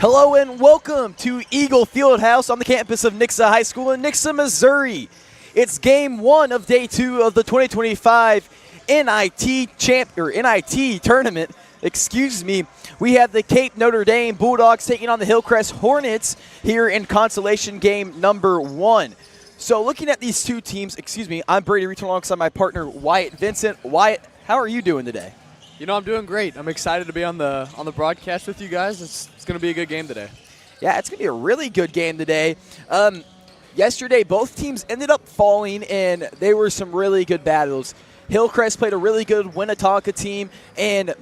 Hello and welcome to Eagle Fieldhouse on the campus of Nixa High School in Nixa, Missouri. It's game one of day two of the 2025 NIT tournament. Excuse me. We have the Cape Notre Dame Bulldogs taking on the Hillcrest Hornets here in Consolation game number one. So looking at these two teams, I'm Brady Return alongside my partner Wyatt Vincent. Wyatt, how are you doing today? You know, I'm doing great. I'm excited to be on the broadcast with you guys. It's going to be a good game today. Yeah, it's going to be a really good game today. Yesterday, both teams ended up falling, and they were some really good battles. Hillcrest played a really good Winnetonka team, and,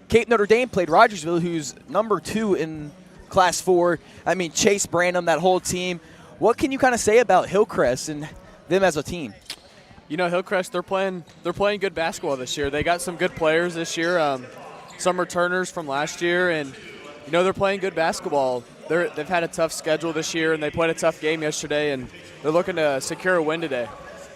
Cape Notre Dame played Rogersville, who's number 2 in Class 4. I mean, Chase Branham, that whole team. What can you kind of say about Hillcrest and them as a team? You know, Hillcrest, they're playing good basketball this year. They got some good players this year, some returners from last year, and, you know, they're playing good basketball. They've had a tough schedule this year, and they played a tough game yesterday, and they're looking to secure a win today.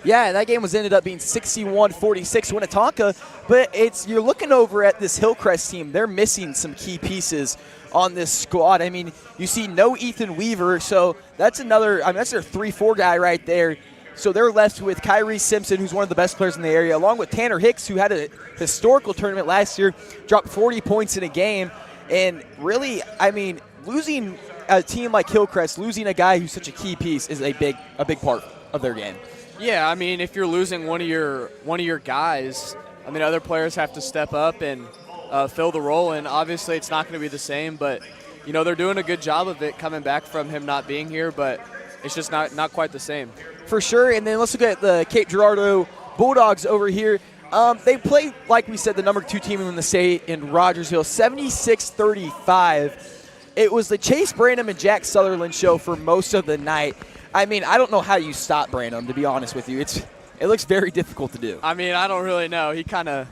Yeah, that game ended up being 61-46 Winnetonka, but you're looking over at this Hillcrest team. They're missing some key pieces on this squad. I mean, you see no Ethan Weaver, so that's their 3-4 guy right there. So they're left with Kyrie Simpson, who's one of the best players in the area, along with Tanner Hicks, who had a historical tournament last year, dropped 40 points in a game. And really, I mean, losing a team like Hillcrest, losing a guy who's such a key piece is a big part of their game. Yeah, I mean, if you're losing one of your guys, I mean, other players have to step up and fill the role, and obviously it's not going to be the same, but, you know, they're doing a good job of it coming back from him not being here, but it's just not quite the same. For sure, and then let's look at the Cape Girardeau Bulldogs over here. They played, like we said, the number 2 team in the state in Rogersville, 76-35. It was the Chase Branham and Jack Sutherland show for most of the night. I mean, I don't know how you stop Branham, to be honest with you. It looks very difficult to do. I mean, I don't really know. He kind of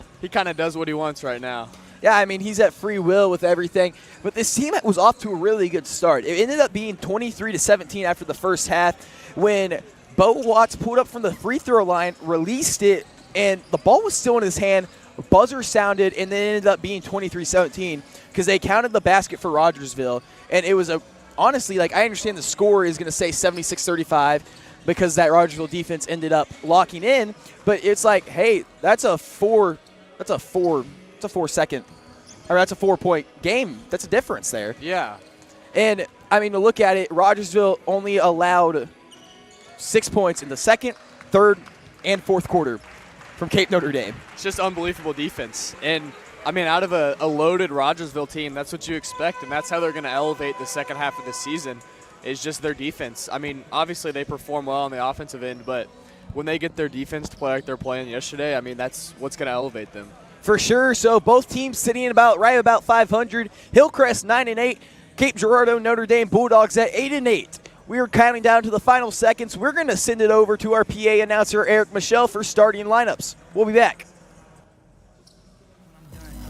does what he wants right now. Yeah, I mean, he's at free will with everything. But this team was off to a really good start. It ended up being 23-17 after the first half when Bo Watts pulled up from the free throw line, released it, and the ball was still in his hand. Buzzer sounded, and then it ended up being 23-17 because they counted the basket for Rogersville. And it was honestly, like, I understand the score is going to say 76-35 because that Rogersville defense ended up locking in. But it's like, hey, that's a 4-point game. That's a difference there. Yeah. And, I mean, to look at it, Rogersville only allowed 6 points in the second, third, and fourth quarter from Cape Notre Dame. It's just unbelievable defense. And, I mean, out of a loaded Rogersville team, that's what you expect, and that's how they're going to elevate the second half of the season is just their defense. I mean, obviously they perform well on the offensive end, but when they get their defense to play like they're playing yesterday, I mean, that's what's going to elevate them. For sure. So both teams sitting right about 500. Hillcrest 9-8, Cape Girardeau Notre Dame Bulldogs at 8-8. We are counting down to the final seconds. We're going to send it over to our PA announcer, Eric Michelle, for starting lineups. We'll be back.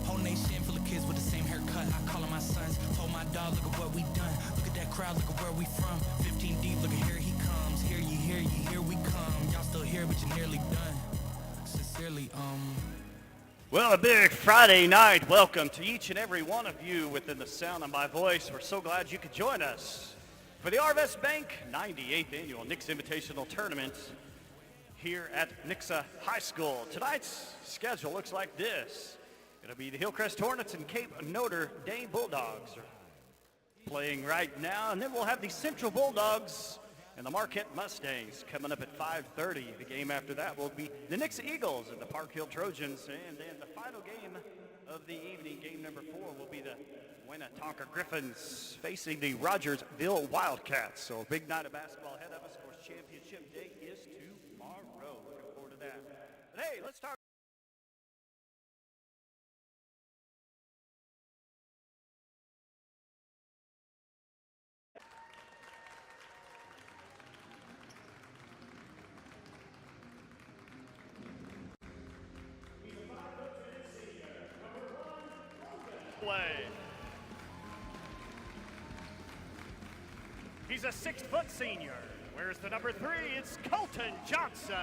Whole nation full of kids with the same haircut. I call them my sons. Told my dog, look at what we done. Look at that crowd, look at where we from. 15 deep, look at here he comes. Here you, here we come. Y'all still here, but you're nearly done. Sincerely, Well, a big Friday night welcome to each and every one of you within the sound of my voice. We're so glad you could join us for the Arvest Bank 98th Annual Nixa Invitational Tournament here at Nixa High School. Tonight's schedule looks like this. It'll be the Hillcrest Hornets and Cape Notre Dame Bulldogs playing right now, and then we'll have the Central Bulldogs and the Marquette Mustangs coming up at 5:30. The game after that will be the Nixa Eagles and the Park Hill Trojans, and then the final game of the evening, game number 4, will be the Winnetonka Griffins facing the Rogersville Wildcats. So a big night of basketball ahead of us. Of course, championship day is tomorrow. Looking forward to that. But hey, let's talk. He's a 6-foot senior. Where's the number 3? It's Colton Johnson.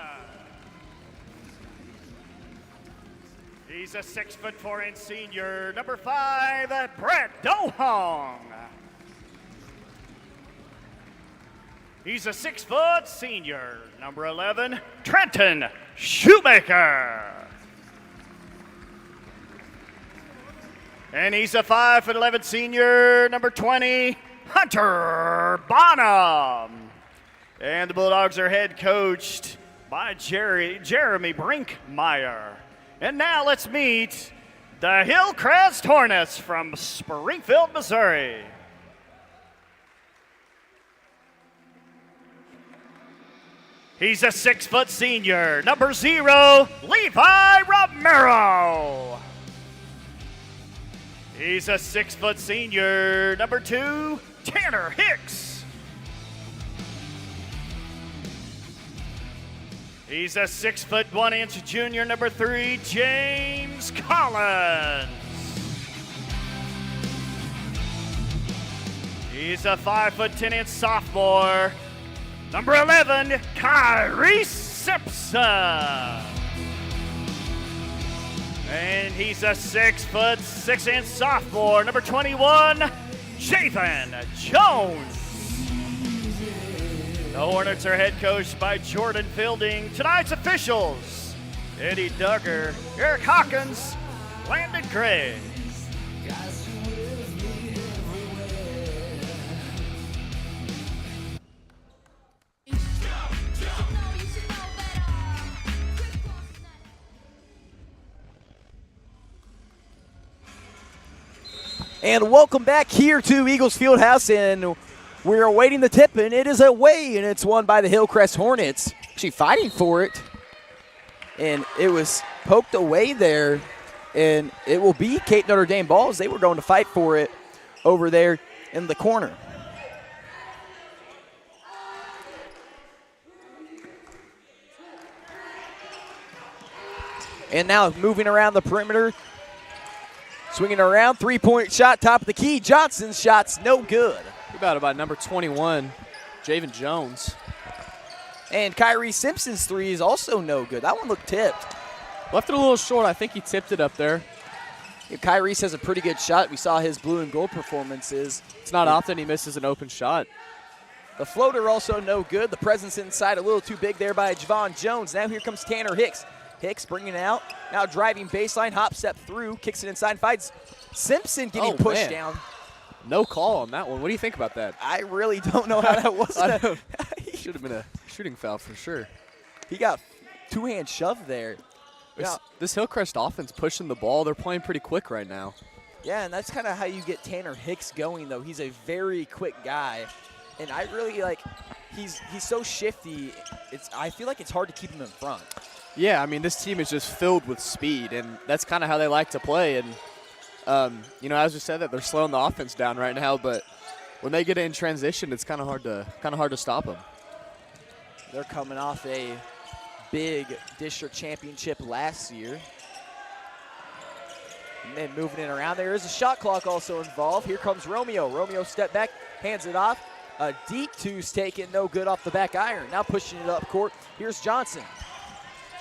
He's a 6'4" senior, number 5, Brett Dohong. He's a 6 foot senior, number 11, Trenton Shoemaker. And he's a 5'11" senior, number 20, Hunter Bonham. And the Bulldogs are head coached by Jeremy Brinkmeyer. And now let's meet the Hillcrest Hornets from Springfield, Missouri. He's a 6 foot senior, number 0, Levi Romero. He's a 6 foot senior, number 2, Tanner Hicks. He's a 6 foot 1 inch junior, number 3, James Collins. He's a 5 foot 10 inch sophomore, number 11, Kyrie Simpson. And he's a 6 foot 6 inch sophomore, number 21, Jathan Jones. The Hornets are head coached by Jordan Fielding. Tonight's officials, Eddie Duggar, Eric Hawkins, Landon Gray. And welcome back here to Eagles Fieldhouse, and we're awaiting the tip, and it is away, and it's won by the Hillcrest Hornets. Actually fighting for it, and it was poked away there, and it will be Cape Notre Dame ball as they were going to fight for it over there in the corner. And now moving around the perimeter, swinging around, three-point shot, top of the key. Johnson's shot's no good. About number 21, Javen Jones. And Kyrie Simpson's three is also no good. That one looked tipped. Left it a little short. I think he tipped it up there. Yeah, Kyrie has a pretty good shot. We saw his blue and gold performances. It's not often he misses an open shot. The floater also no good. The presence inside a little too big there by Javon Jones. Now here comes Tanner Hicks. Hicks bringing it out. Now driving baseline, hop step through, kicks it inside, fights Simpson getting pushed down. No call on that one. What do you think about that? I really don't know how that was. Should have been a shooting foul for sure. He got two-hand shoved there. Now, this Hillcrest offense pushing the ball. They're playing pretty quick right now. Yeah, and that's kind of how you get Tanner Hicks going, though. He's a very quick guy, and I really like. He's so shifty. I feel like it's hard to keep him in front. Yeah, I mean, this team is just filled with speed, and that's kind of how they like to play. And as we said, that they're slowing the offense down right now, but when they get in transition, it's kind of hard to stop them. They're coming off a big district championship last year. And then moving it around, there is a shot clock also involved. Here comes Romeo. Romeo step back, hands it off. A deep two's taken, no good off the back iron. Now pushing it up court. Here's Johnson.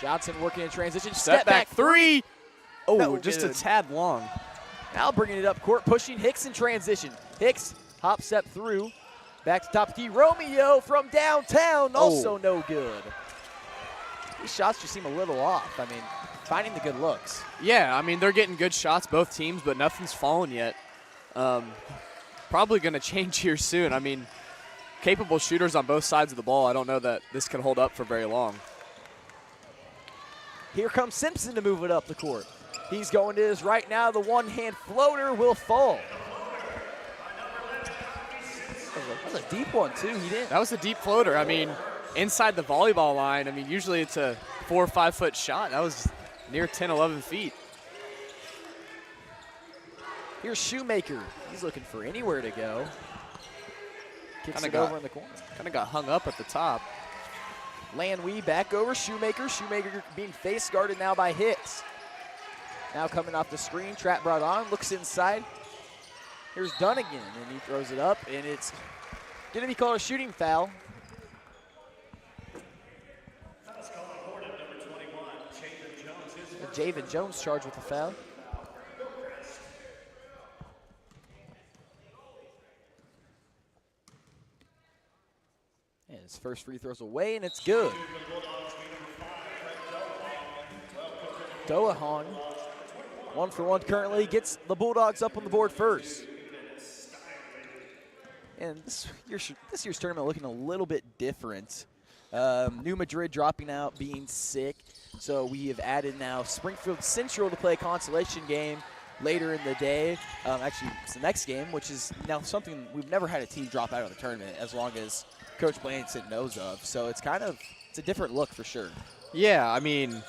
Johnson working in transition. Step back three. Oh, no just good. A tad long. Now bringing it up court, pushing Hicks in transition. Hicks, hop step through. Back to top key. Romeo from downtown, also no good. These shots just seem a little off. I mean, finding the good looks. Yeah, I mean, they're getting good shots, both teams, but nothing's fallen yet. Probably going to change here soon. I mean, capable shooters on both sides of the ball. I don't know that this can hold up for very long. Here comes Simpson to move it up the court. He's going to his right now. The one-hand floater will fall. That was a deep one, too. He didn't. That was a deep floater. I mean, inside the volleyball line, I mean, usually it's a 4 or 5 foot shot. That was near 10, 11 feet. Here's Shoemaker. He's looking for anywhere to go. Kicks it got over in the corner. Kind of got hung up at the top. Lanwee back over Shoemaker. Shoemaker being face guarded now by Hicks. Now coming off the screen, trap brought on, looks inside. Here's Dunnigan, and he throws it up, and it's going to be called a shooting foul. Javen Jones charged with the foul. And his first free throw's away, and it's good. Doahan, 1-for-1 currently, gets the Bulldogs up on the board first. And this year's tournament looking a little bit different. New Madrid dropping out, being sick. So we have added now Springfield Central to play a consolation game later in the day. Actually, it's the next game, which is now something we've never had a team drop out of the tournament as long as Coach Blanton knows of. So it's a different look for sure. Yeah, I mean,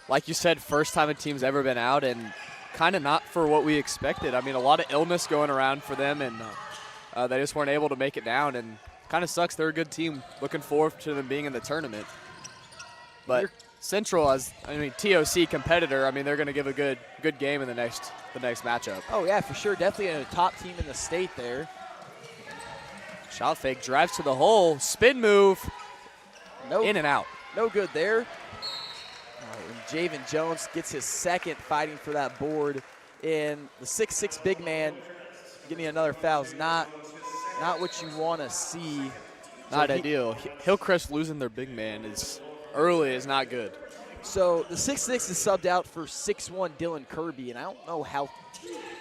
like you said, first time a team's ever been out, and kind of not for what we expected. I mean, a lot of illness going around for them, and they just weren't able to make it down, and kind of sucks. They're a good team. Looking forward to them being in the tournament. But Central, TOC competitor, I mean, they're going to give a good game in the next matchup. Oh, yeah, for sure. Definitely a top team in the state there. Shot fake, drives to the hole, spin move, in and out. No good there. And Javen Jones gets his second fighting for that board. And the 6'6" big man getting another foul is not what you want to see. Not ideal. Hillcrest losing their big man early is not good. So the 6'6" is subbed out for 6'1" Dylan Kirby, and I don't know how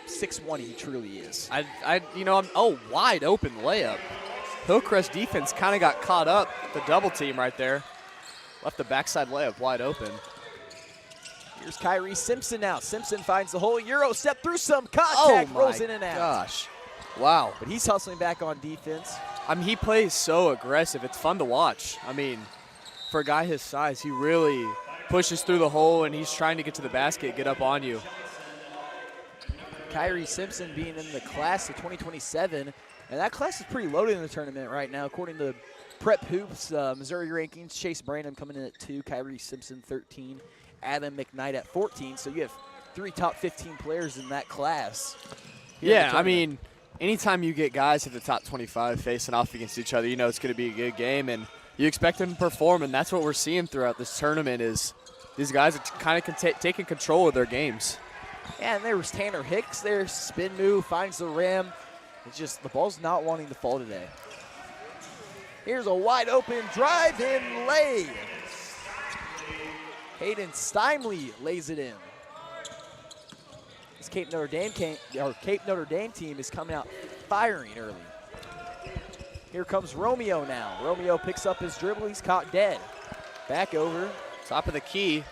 6'1" he truly is. Wide open layup. Hillcrest defense kind of got caught up, the double team right there. Left the backside layup wide open. Here's Kyrie Simpson now. Simpson finds the hole. Euro step through some contact, rolls in and out. Gosh. Wow. But he's hustling back on defense. I mean, he plays so aggressive. It's fun to watch. I mean, for a guy his size, he really pushes through the hole, and he's trying to get to the basket, get up on you. Kyrie Simpson being in the class of 2027, and that class is pretty loaded in the tournament right now. According to Prep Hoops Missouri rankings, Chase Brandon coming in at 2, Kyrie Simpson 13, Adam McKnight at 14. So you have 3 top 15 players in that class. Yeah, I mean, anytime you get guys at the top 25 facing off against each other, you know it's going to be a good game, and you expect them to perform, and that's what we're seeing throughout this tournament is these guys are kind of taking control of their games. Yeah, and there was Tanner Hicks there, spin move, finds the rim. It's just the ball's not wanting to fall today. Here's a wide open drive and lay. Hayden Steinley lays it in. This Cape Notre Dame team is coming out firing early. Here comes Romeo now. Romeo picks up his dribble. He's caught dead. Back over. Top of the key.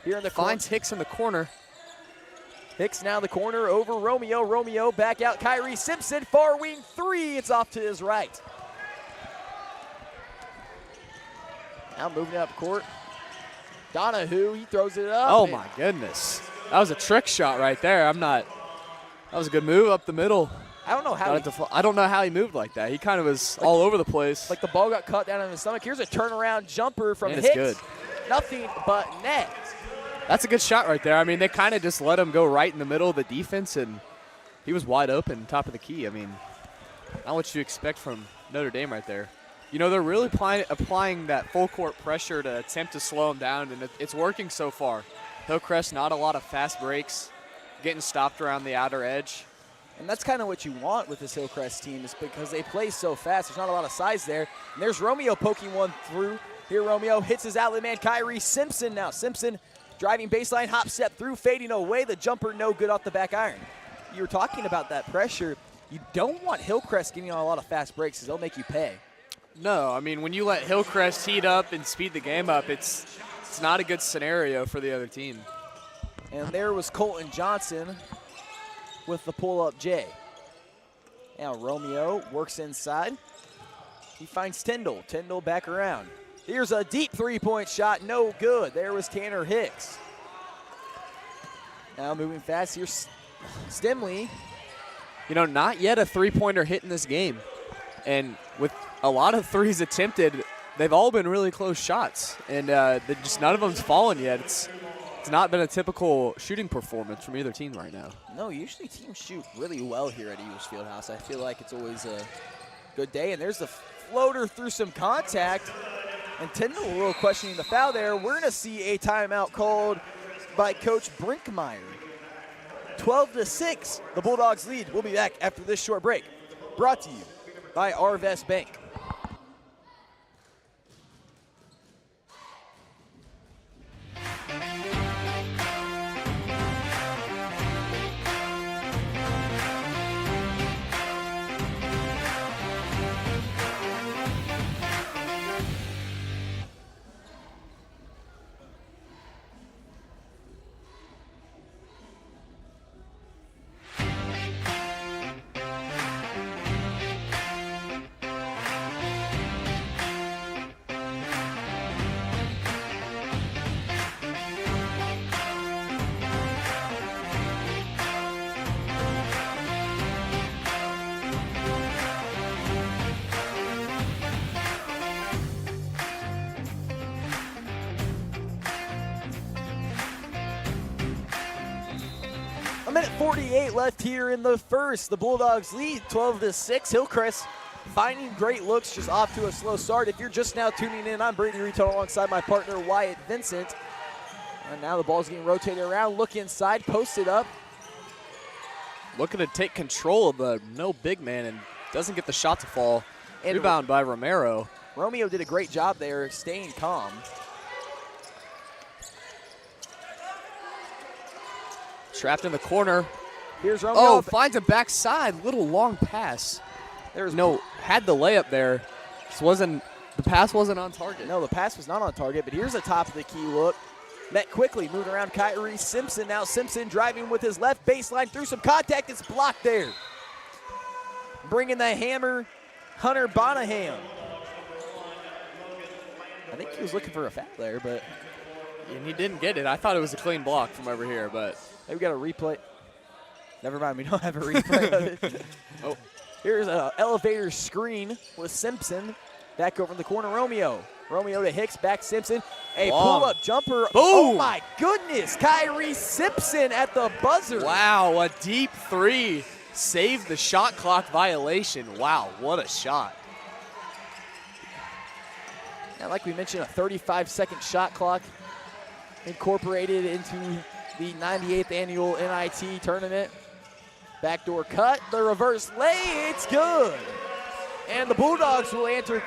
Here in the finds Hicks in the corner. Hicks now the corner over Romeo. Romeo back out. Kyrie Simpson, far wing 3. It's off to his right. Now moving up court. Donahue, he throws it up. Oh, my goodness. That was a trick shot right there. That was a good move up the middle. I don't know how he moved like that. He kind of was all over the place. Like the ball got caught down on his stomach. Here's a turnaround jumper from Hicks. It's good. Nothing but net. That's a good shot right there. I mean, they kind of just let him go right in the middle of the defense, and he was wide open, top of the key. I mean, not what you expect from Notre Dame right there. You know, they're really applying that full court pressure to attempt to slow him down, and it's working so far. Hillcrest, not a lot of fast breaks, getting stopped around the outer edge. And that's kind of what you want with this Hillcrest team is because they play so fast. There's not a lot of size there. And there's Romeo poking one through. Here Romeo hits his outlet man, Kyrie Simpson now. Simpson driving baseline, hop step through, fading away. The jumper no good off the back iron. You were talking about that pressure. You don't want Hillcrest getting on a lot of fast breaks because they'll make you pay. No, I mean, when you let Hillcrest heat up and speed the game up, it's not a good scenario for the other team. And there was Colton Johnson with the pull-up J. Now Romeo works inside. He finds Tyndall. Tyndall back around. Here's a deep three-point shot, no good. There was Tanner Hicks. Now moving fast, here's Stimley. You know, not yet a three-pointer hit in this game. And with a lot of threes attempted, they've all been really close shots. And just none of them's fallen yet. It's not been a typical shooting performance from either team right now. No, usually teams shoot really well here at Eagles Fieldhouse. I feel like it's always a good day. And there's the floater through some contact. And Tyndall a little questioning the foul there. We're going to see a timeout called by Coach Brinkmeyer. 12-6, the Bulldogs lead. We'll be back after this short break. Brought to you by Arvest Bank. A minute 48 left here in the first. The Bulldogs lead 12-6. Hillcrest finding great looks, just off to a slow start. If you're just now tuning in, I'm Brady Reto alongside my partner Wyatt Vincent. And now the ball's getting rotated around. Look inside, posted up. Looking to take control of the no big man and doesn't get the shot to fall. And rebound by Romero. Romeo did a great job there, staying calm. Trapped in the corner. Here's Romeo. Oh, finds a backside. Little long pass. There's had the layup there. The pass wasn't on target. No, the pass was not on target, but here's a top of the key look. Met quickly, moving around Kyrie Simpson. Now Simpson driving with his left baseline through some contact. It's blocked there. Bringing the hammer, Hunter Bonaham. I think he was looking for a foul there, but And he didn't get it. I thought it was a clean block from over here, but we got a replay. Never mind, we don't have a replay of it. Oh. Here's an elevator screen with Simpson. Back over in the corner, Romeo. Romeo to Hicks, back Simpson. A pull-up jumper. Boom. Oh, my goodness. Kyrie Simpson at the buzzer. Wow, a deep three. Saved the shot clock violation. Wow, what a shot. And like we mentioned, a 35-second shot clock incorporated into the 98th annual NIT tournament. Backdoor cut, the reverse lay, it's good. And the Bulldogs will answer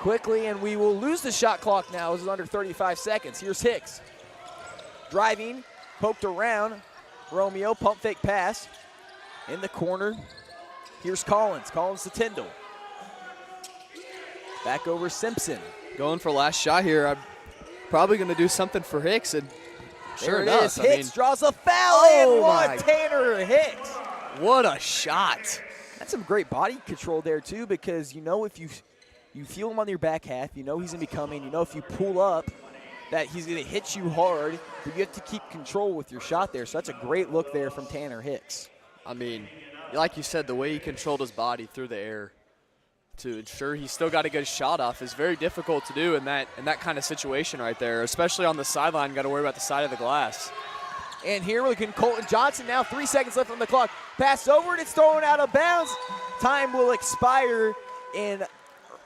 quickly, and we will lose the shot clock now. It's under 35 seconds. Here's Hicks. Driving, poked around. Romeo, pump fake pass. In the corner, here's Collins. Collins to Tyndall. Back over Simpson. Going for last shot here. I'm probably going to do something for Hicks, and sure There it enough. is. Hicks draws a foul and one. Tanner Hicks. What a shot. That's some great body control there, too, because you know if you feel him on your back half, you know he's going to be coming, you know if you pull up that he's going to hit you hard, but you have to keep control with your shot there. So that's a great look there from Tanner Hicks. I mean, like you said, the way he controlled his body through the air to ensure he still got a good shot off is very difficult to do in that kind of situation right there, especially on the sideline. Got to worry about the side of the glass. And here we can Colton Johnson now, 3 seconds left on the clock. Pass over and it's thrown out of bounds. Time will expire, and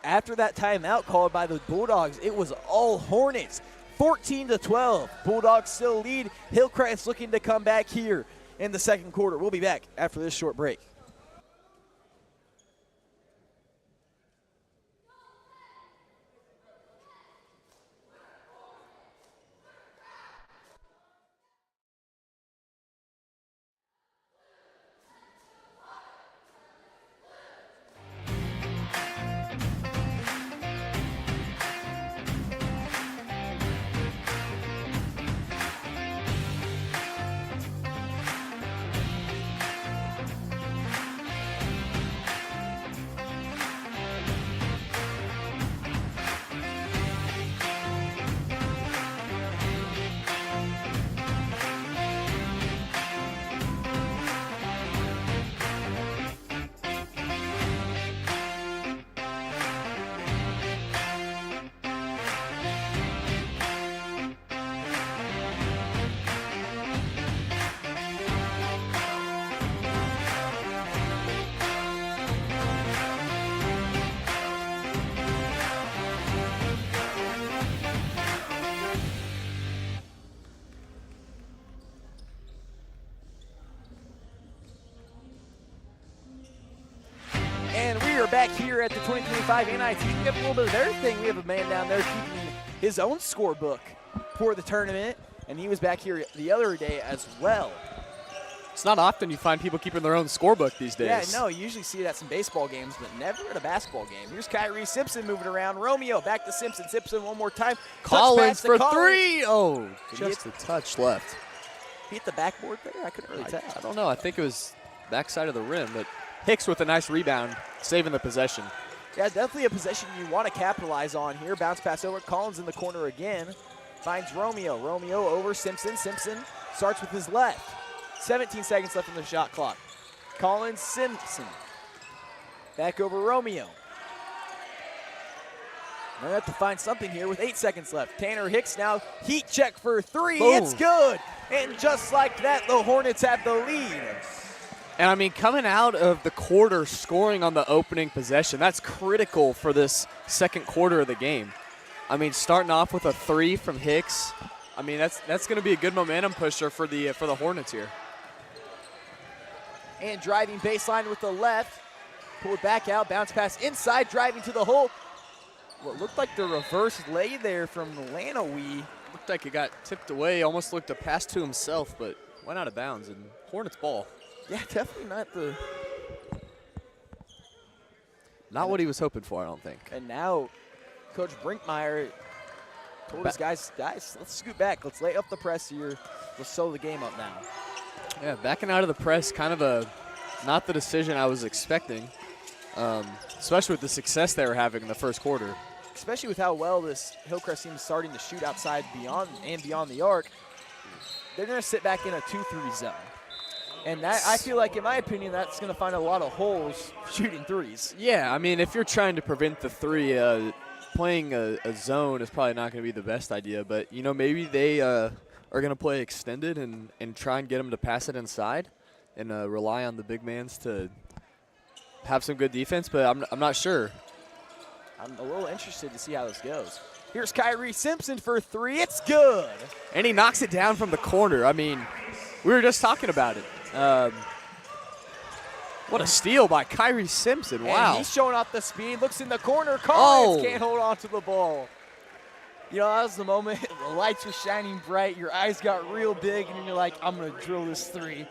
after that timeout called by the Bulldogs, it was all Hornets. 14-12. Bulldogs still lead. Hillcrest looking to come back here in the second quarter. We'll be back after this short break. back here at the 2025 NIT. We have a little bit of their thing. We have a man down there keeping his own scorebook for the tournament, and he was back here the other day as well. It's not often you find people keeping their own scorebook these days. Yeah, no, you usually see it at some baseball games, but never at a basketball game. Here's Kyrie Simpson moving around. Romeo back to Simpson. Simpson one more time. Collins for Collins. 3. Oh, just a touch left. He hit the backboard there? I couldn't really tell. I don't know. I think it was backside of the rim, but Hicks with a nice rebound, saving the possession. Yeah, definitely a possession you want to capitalize on here. Bounce pass over. Collins in the corner again. Finds Romeo. Romeo over Simpson. Simpson starts with his left. 17 seconds left on the shot clock. Collins, Simpson. Back over Romeo. Now they have to find something here with 8 seconds left. Tanner Hicks now heat check for 3. Boom. It's good. And just like that, the Hornets have the lead. And I mean, coming out of the quarter, scoring on the opening possession, that's critical for this second quarter of the game. I mean, starting off with a 3 from Hicks, I mean, that's going to be a good momentum pusher for the Hornets here. And driving baseline with the left. Pulled back out, bounce pass inside, driving to the hole. What looked like the reverse lay there from Lanawee. Looked like it got tipped away, almost looked a pass to himself, but went out of bounds, and Hornets ball. Yeah, definitely not what he was hoping for, I don't think. And now Coach Brinkmeyer told his guys, let's scoot back. Let's lay up the press here. Let's slow the game up now. Yeah, backing out of the press, kind of not the decision I was expecting, especially with the success they were having in the first quarter. Especially with how well this Hillcrest team is starting to shoot outside beyond the arc. They're going to sit back in a 2-3 zone. And that, I feel like, in my opinion, that's going to find a lot of holes shooting threes. Yeah, I mean, if you're trying to prevent the 3, playing a zone is probably not going to be the best idea. But, you know, maybe they are going to play extended and try and get them to pass it inside and rely on the big mans to have some good defense. But I'm not sure. I'm a little interested to see how this goes. Here's Kyrie Simpson for 3. It's good. And he knocks it down from the corner. I mean, we were just talking about it. What a steal by Kyrie Simpson. Wow. And he's showing off the speed. Looks in the corner. Collins can't hold on to the ball. You know, that was the moment. The lights were shining bright. Your eyes got real big, and you're like, I'm going to drill this 3.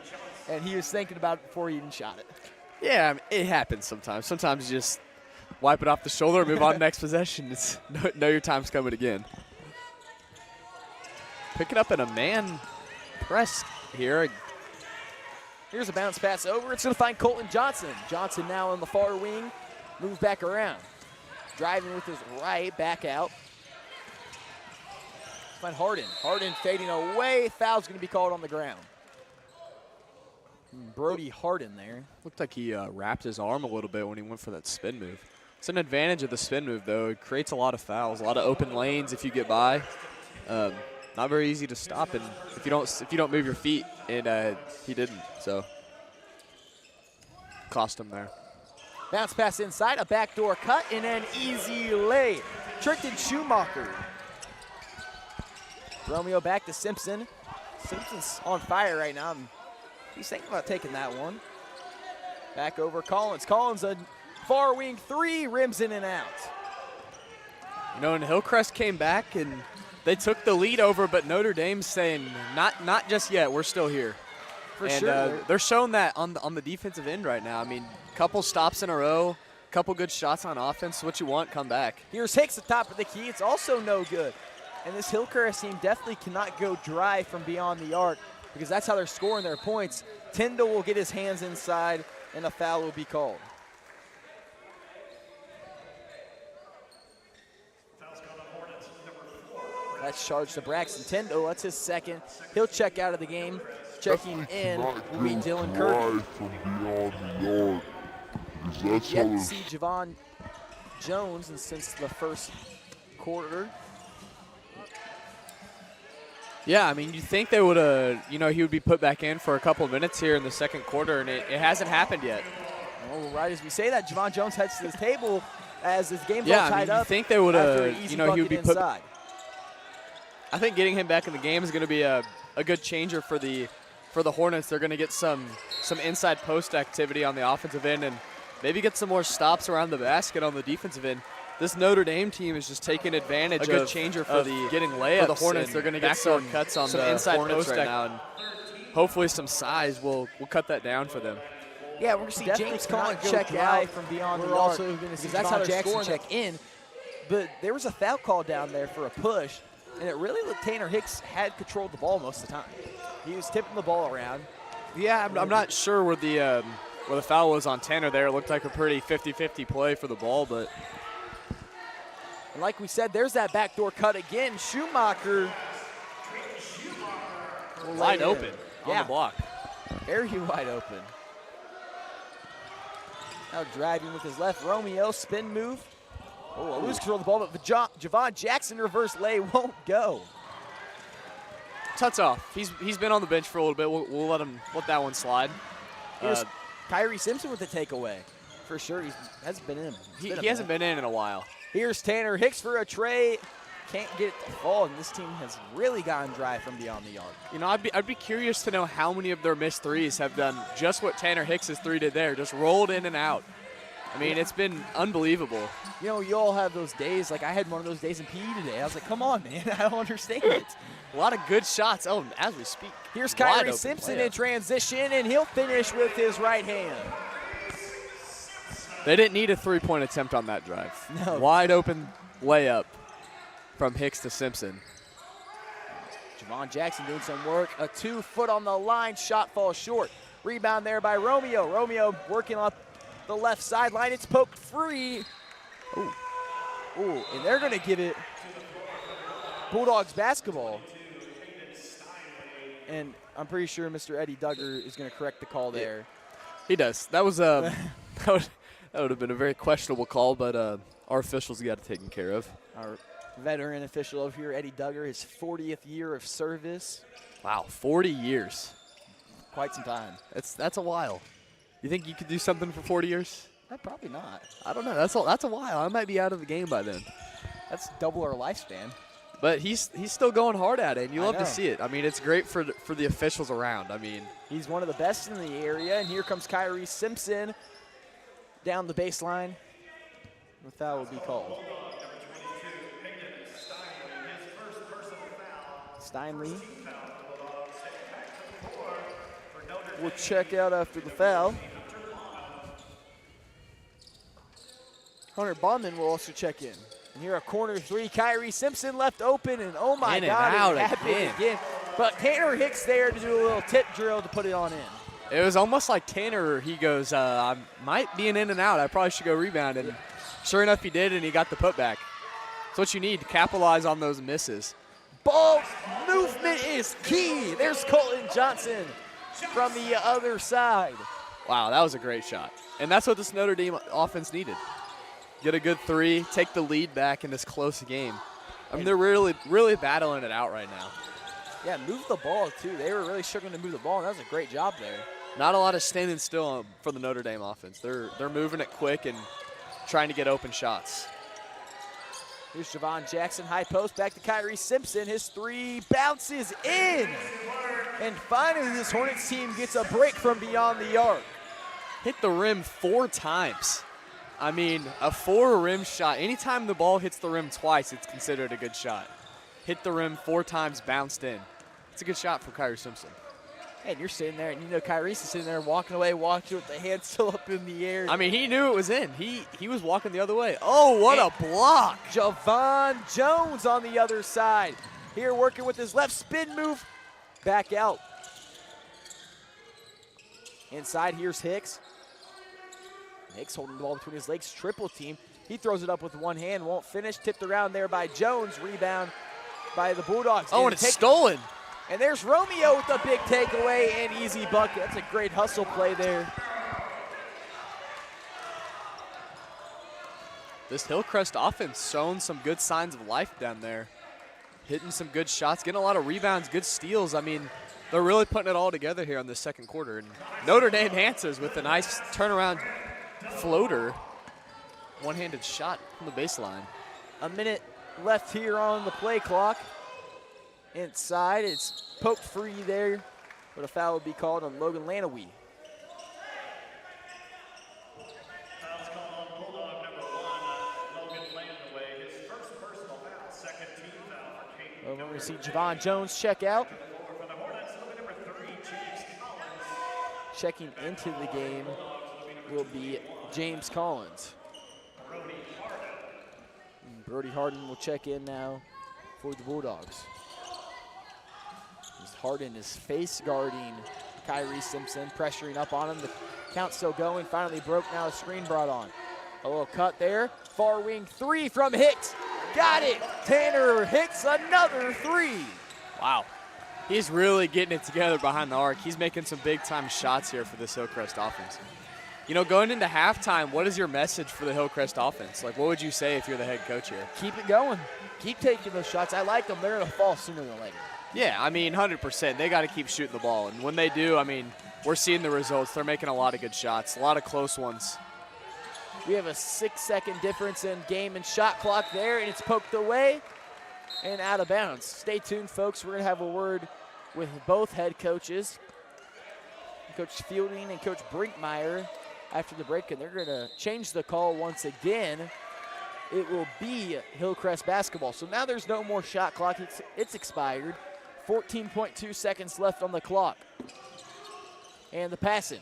And he was thinking about it before he even shot it. Yeah, I mean, it happens sometimes. Sometimes you just wipe it off the shoulder and move on to next possession. It's know your time's coming again. Picking up in a man press here. Here's a bounce pass over. It's going to find Colton Johnson. Johnson now on the far wing. Moves back around. Driving with his right, back out. Find Harden. Harden fading away. Foul's going to be called on the ground. Brody Harden there. Looked like he wrapped his arm a little bit when he went for that spin move. It's an advantage of the spin move, though. It creates a lot of fouls, a lot of open lanes if you get by. Not very easy to stop, and if you don't move your feet, and he didn't, so cost him there. Bounce pass inside, a backdoor cut, and an easy lay. Trickton Schumacher. Romeo back to Simpson. Simpson's on fire right now. He's thinking about taking that one. Back over Collins. Collins, a far wing 3, rims in and out. You know, and Hillcrest came back, and they took the lead over, but Notre Dame's saying, not just yet, we're still here. For sure. They're showing that on the defensive end right now. I mean, couple stops in a row, couple good shots on offense. What you want, come back. Here's Hicks at the top of the key. It's also no good. And this Hillcrest team definitely cannot go dry from beyond the arc because that's how they're scoring their points. Tyndall will get his hands inside, and a foul will be called. That's charged to Braxton Tyndall. That's his second. He'll check out of the game. Checking in will be Dylan Kirby. Yet to see Javon Jones since the first quarter. Yeah, I mean, you think they would have, he would be put back in for a couple of minutes here in the second quarter, and it hasn't happened yet. Well, right as we say that, Javon Jones heads to the table as his game's all tied up. You think they would have, he would be inside. I think getting him back in the game is going to be a good changer for the Hornets. They're going to get some inside post activity on the offensive end, and maybe get some more stops around the basket on the defensive end. This Notre Dame team is just taking advantage of a good changer for getting layups. For the Hornets, they're going to get some cuts on the inside post right now, and hopefully some size will cut that down for them. Yeah, we're going to see James Collins check out from beyond the arc. We're also going to see Javon Jackson check in. But there was a foul call down there for a push, and it really looked Tanner Hicks had controlled the ball most of the time. He was tipping the ball around. Yeah, I'm not sure where the foul was on Tanner there. It looked like a pretty 50-50 play for the ball, but. And like we said, there's that backdoor cut again. Schumacher. Wide open on the block. Very wide open. Now driving with his left. Romeo, spin move. Oh, a loose control of the ball, but Javon Jackson reverse lay won't go. Tuts off. He's been on the bench for a little bit. We'll let that one slide. Here's Kyrie Simpson with the takeaway. For sure, he hasn't been in. He hasn't been in a while. Here's Tanner Hicks for a tray. Can't get it to fall, and this team has really gotten dry from beyond the arc. You know, I'd be curious to know how many of their missed threes have done just what Tanner Hicks' three did there, just rolled in and out. I mean, it's been unbelievable. You know, you all have those days. Like, I had one of those days in PE today. I was like, come on, man. I don't understand it. A lot of good shots. Oh, as we speak. Here's Kyrie Simpson in transition, and he'll finish with his right hand. They didn't need a three-point attempt on that drive. No. Wide open layup from Hicks to Simpson. Javon Jackson doing some work. A 2-foot on the line. Shot falls short. Rebound there by Romeo. Romeo working up the left sideline. It's poked free. Ooh. Ooh, and they're going to give it Bulldogs basketball. And I'm pretty sure Mr. Eddie Duggar is going to correct the call there. He does. That was that would have been a very questionable call, but our officials got it taken care of. Our veteran official over here, Eddie Duggar, his 40th year of service. Wow, 40 years. Quite some time. That's a while. You think you could do something for 40 years? Probably not. I don't know. That's a while. I might be out of the game by then. That's double our lifespan. But he's still going hard at it, and you love to see it. I mean, it's great for the officials around. I mean, he's one of the best in the area, and here comes Kyrie Simpson down the baseline. The foul will be called. Steinley will check out after the foul. Hunter Bondman will also check in. And here a corner three, Kyrie Simpson left open, and oh my God, it happened again. But Tanner Hicks there to do a little tip drill to put it on in. It was almost like Tanner, he goes, I might be an in and out. I probably should go rebound. And sure enough, he did, and he got the putback. That's what you need to capitalize on those misses. Ball movement is key. There's Colton Johnson from the other side. Wow, that was a great shot. And that's what this Notre Dame offense needed. Get a good three, take the lead back in this close game. I mean, they're really, really battling it out right now. Yeah, move the ball, too. They were really struggling to move the ball, and that was a great job there. Not a lot of standing still for the Notre Dame offense. They're moving it quick and trying to get open shots. Here's Javon Jackson, high post, back to Kyrie Simpson. His three bounces in. And finally, this Hornets team gets a break from beyond the arc. Hit the rim 4 times. I mean, a 4 rim shot. Anytime the ball hits the rim twice, it's considered a good shot. Hit the rim 4 times, bounced in. It's a good shot for Kyrie Simpson. And you're sitting there, and you know Kyrie's sitting there walking away, watching with the hand still up in the air. I mean, he knew it was in. He was walking the other way. Oh, what a block. Javon Jones on the other side. Here working with his left spin move. Back out. Inside, here's Hicks. Hicks holding the ball between his legs, triple team. He throws it up with one hand, won't finish. Tipped around there by Jones. Rebound by the Bulldogs. Oh, and it's stolen. And there's Romeo with a big takeaway and easy bucket. That's a great hustle play there. This Hillcrest offense showing some good signs of life down there. Hitting some good shots, getting a lot of rebounds, good steals. I mean, they're really putting it all together here in the second quarter. And Notre Dame answers with a nice turnaround floater. One-handed shot from the baseline. A minute left here on the play clock. Inside, it's poked free there, but a foul will be called on Logan Lanawee. we're going to see Javon Jones check out. Checking into the game will be James Collins. And Brody Harden will check in now for the Bulldogs. As Harden is face guarding Kyrie Simpson, pressuring up on him. The count still going, finally broke now, a screen brought on. A little cut there, far wing three from Hicks. Got it, Tanner Hicks, another three. Wow. He's really getting it together behind the arc. He's making some big-time shots here for this Hillcrest offense. You know, going into halftime, what is your message for the Hillcrest offense? Like, what would you say if you're the head coach here? Keep it going. Keep taking those shots. I like them. They're going to fall sooner than later. Yeah, I mean, 100%. They got to keep shooting the ball. And when they do, I mean, we're seeing the results. They're making a lot of good shots, a lot of close ones. We have a 6-second difference in game and shot clock there, and it's poked away and out of bounds. Stay tuned, folks. We're going to have a word with both head coaches, Coach Fielding and Coach Brinkmeyer, after the break, and they're going to change the call once again. It will be Hillcrest basketball. So now there's no more shot clock. It's expired. 14.2 seconds left on the clock. And the passing.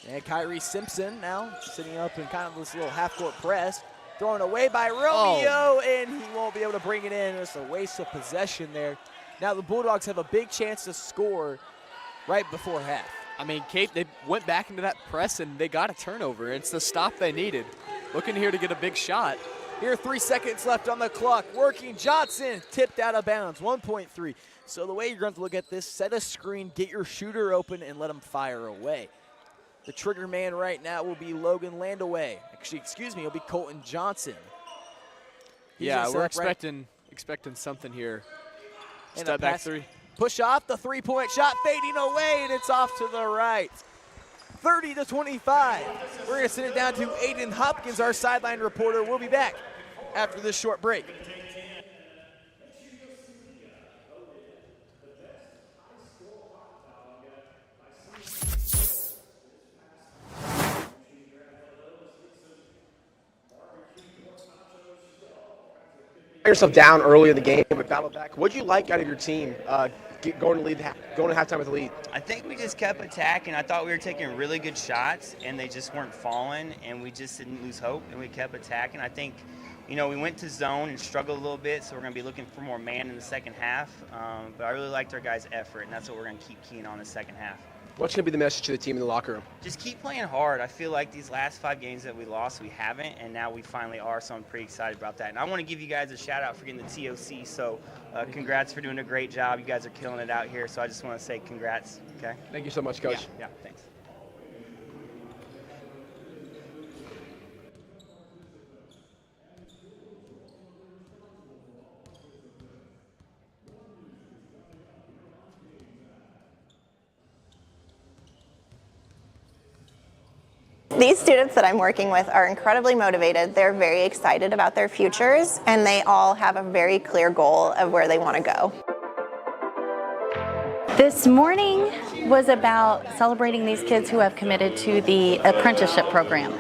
And Kyrie Simpson now sitting up in kind of this little half-court press. Thrown away by Romeo, and he won't be able to bring it in. It's a waste of possession there. Now the Bulldogs have a big chance to score right before half. I mean, Cape, they went back into that press, and they got a turnover. It's the stop they needed. Looking here to get a big shot. Here, 3 seconds left on the clock. Working Johnson, tipped out of bounds, 1.3. So the way you're going to look at this, set a screen, get your shooter open, and let him fire away. The trigger man right now will be Logan Landaway. Actually, excuse me, it'll be Colton Johnson. Yeah, we're expecting something here. Step back three. Push off, the three-point shot fading away, and it's off to the right. 30-25. We're going to send it down to Aiden Hopkins, our sideline reporter. We'll be back after this short break. Yourself down early in the game but battled back. What'd you like out of your team going to halftime with the lead? I think we just kept attacking. I thought we were taking really good shots, and they just weren't falling, and we just didn't lose hope, and we kept attacking. I think, we went to zone and struggled a little bit, so we're going to be looking for more man in the second half. But I really liked our guys' effort, and that's what we're going to keep keying on in the second half. What's going to be the message to the team in the locker room? Just keep playing hard. I feel like these last 5 games that we lost, we haven't, and now we finally are, so I'm pretty excited about that. And I want to give you guys a shout-out for getting the TOC, so congrats for doing a great job. You guys are killing it out here, so I just want to say congrats, okay? Thank you so much, Coach. Yeah, thanks. These students that I'm working with are incredibly motivated. They're very excited about their futures, and they all have a very clear goal of where they want to go. This morning was about celebrating these kids who have committed to the apprenticeship program.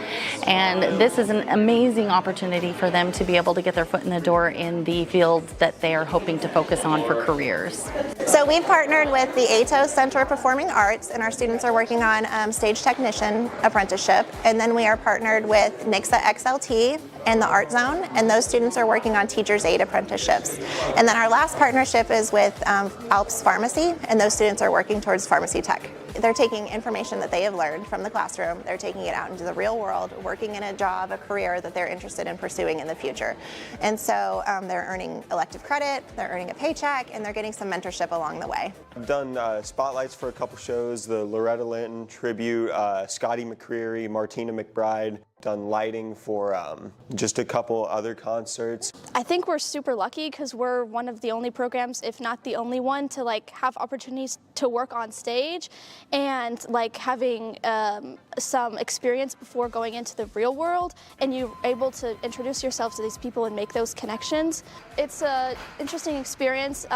And this is an amazing opportunity for them to be able to get their foot in the door in the field that they are hoping to focus on for careers. So we've partnered with the ATO Center of Performing Arts, and our students are working on stage technician apprenticeship. And then we are partnered with Nixa XLT and the Art Zone, and those students are working on teacher's aid apprenticeships. And then our last partnership is with Alps Pharmacy, and those students are working towards pharmacy tech. They're taking information that they have learned from the classroom, they're taking it out into the real world, working in a job, a career that they're interested in pursuing in the future. And so they're earning elective credit, they're earning a paycheck, and they're getting some mentorship along the way. I've done spotlights for a couple shows, the Loretta Linton tribute, Scotty McCreery, Martina McBride. Done lighting for just a couple other concerts. I think we're super lucky because we're one of the only programs, if not the only one, to have opportunities to work on stage and having some experience before going into the real world, and you're able to introduce yourself to these people and make those connections. It's an interesting experience.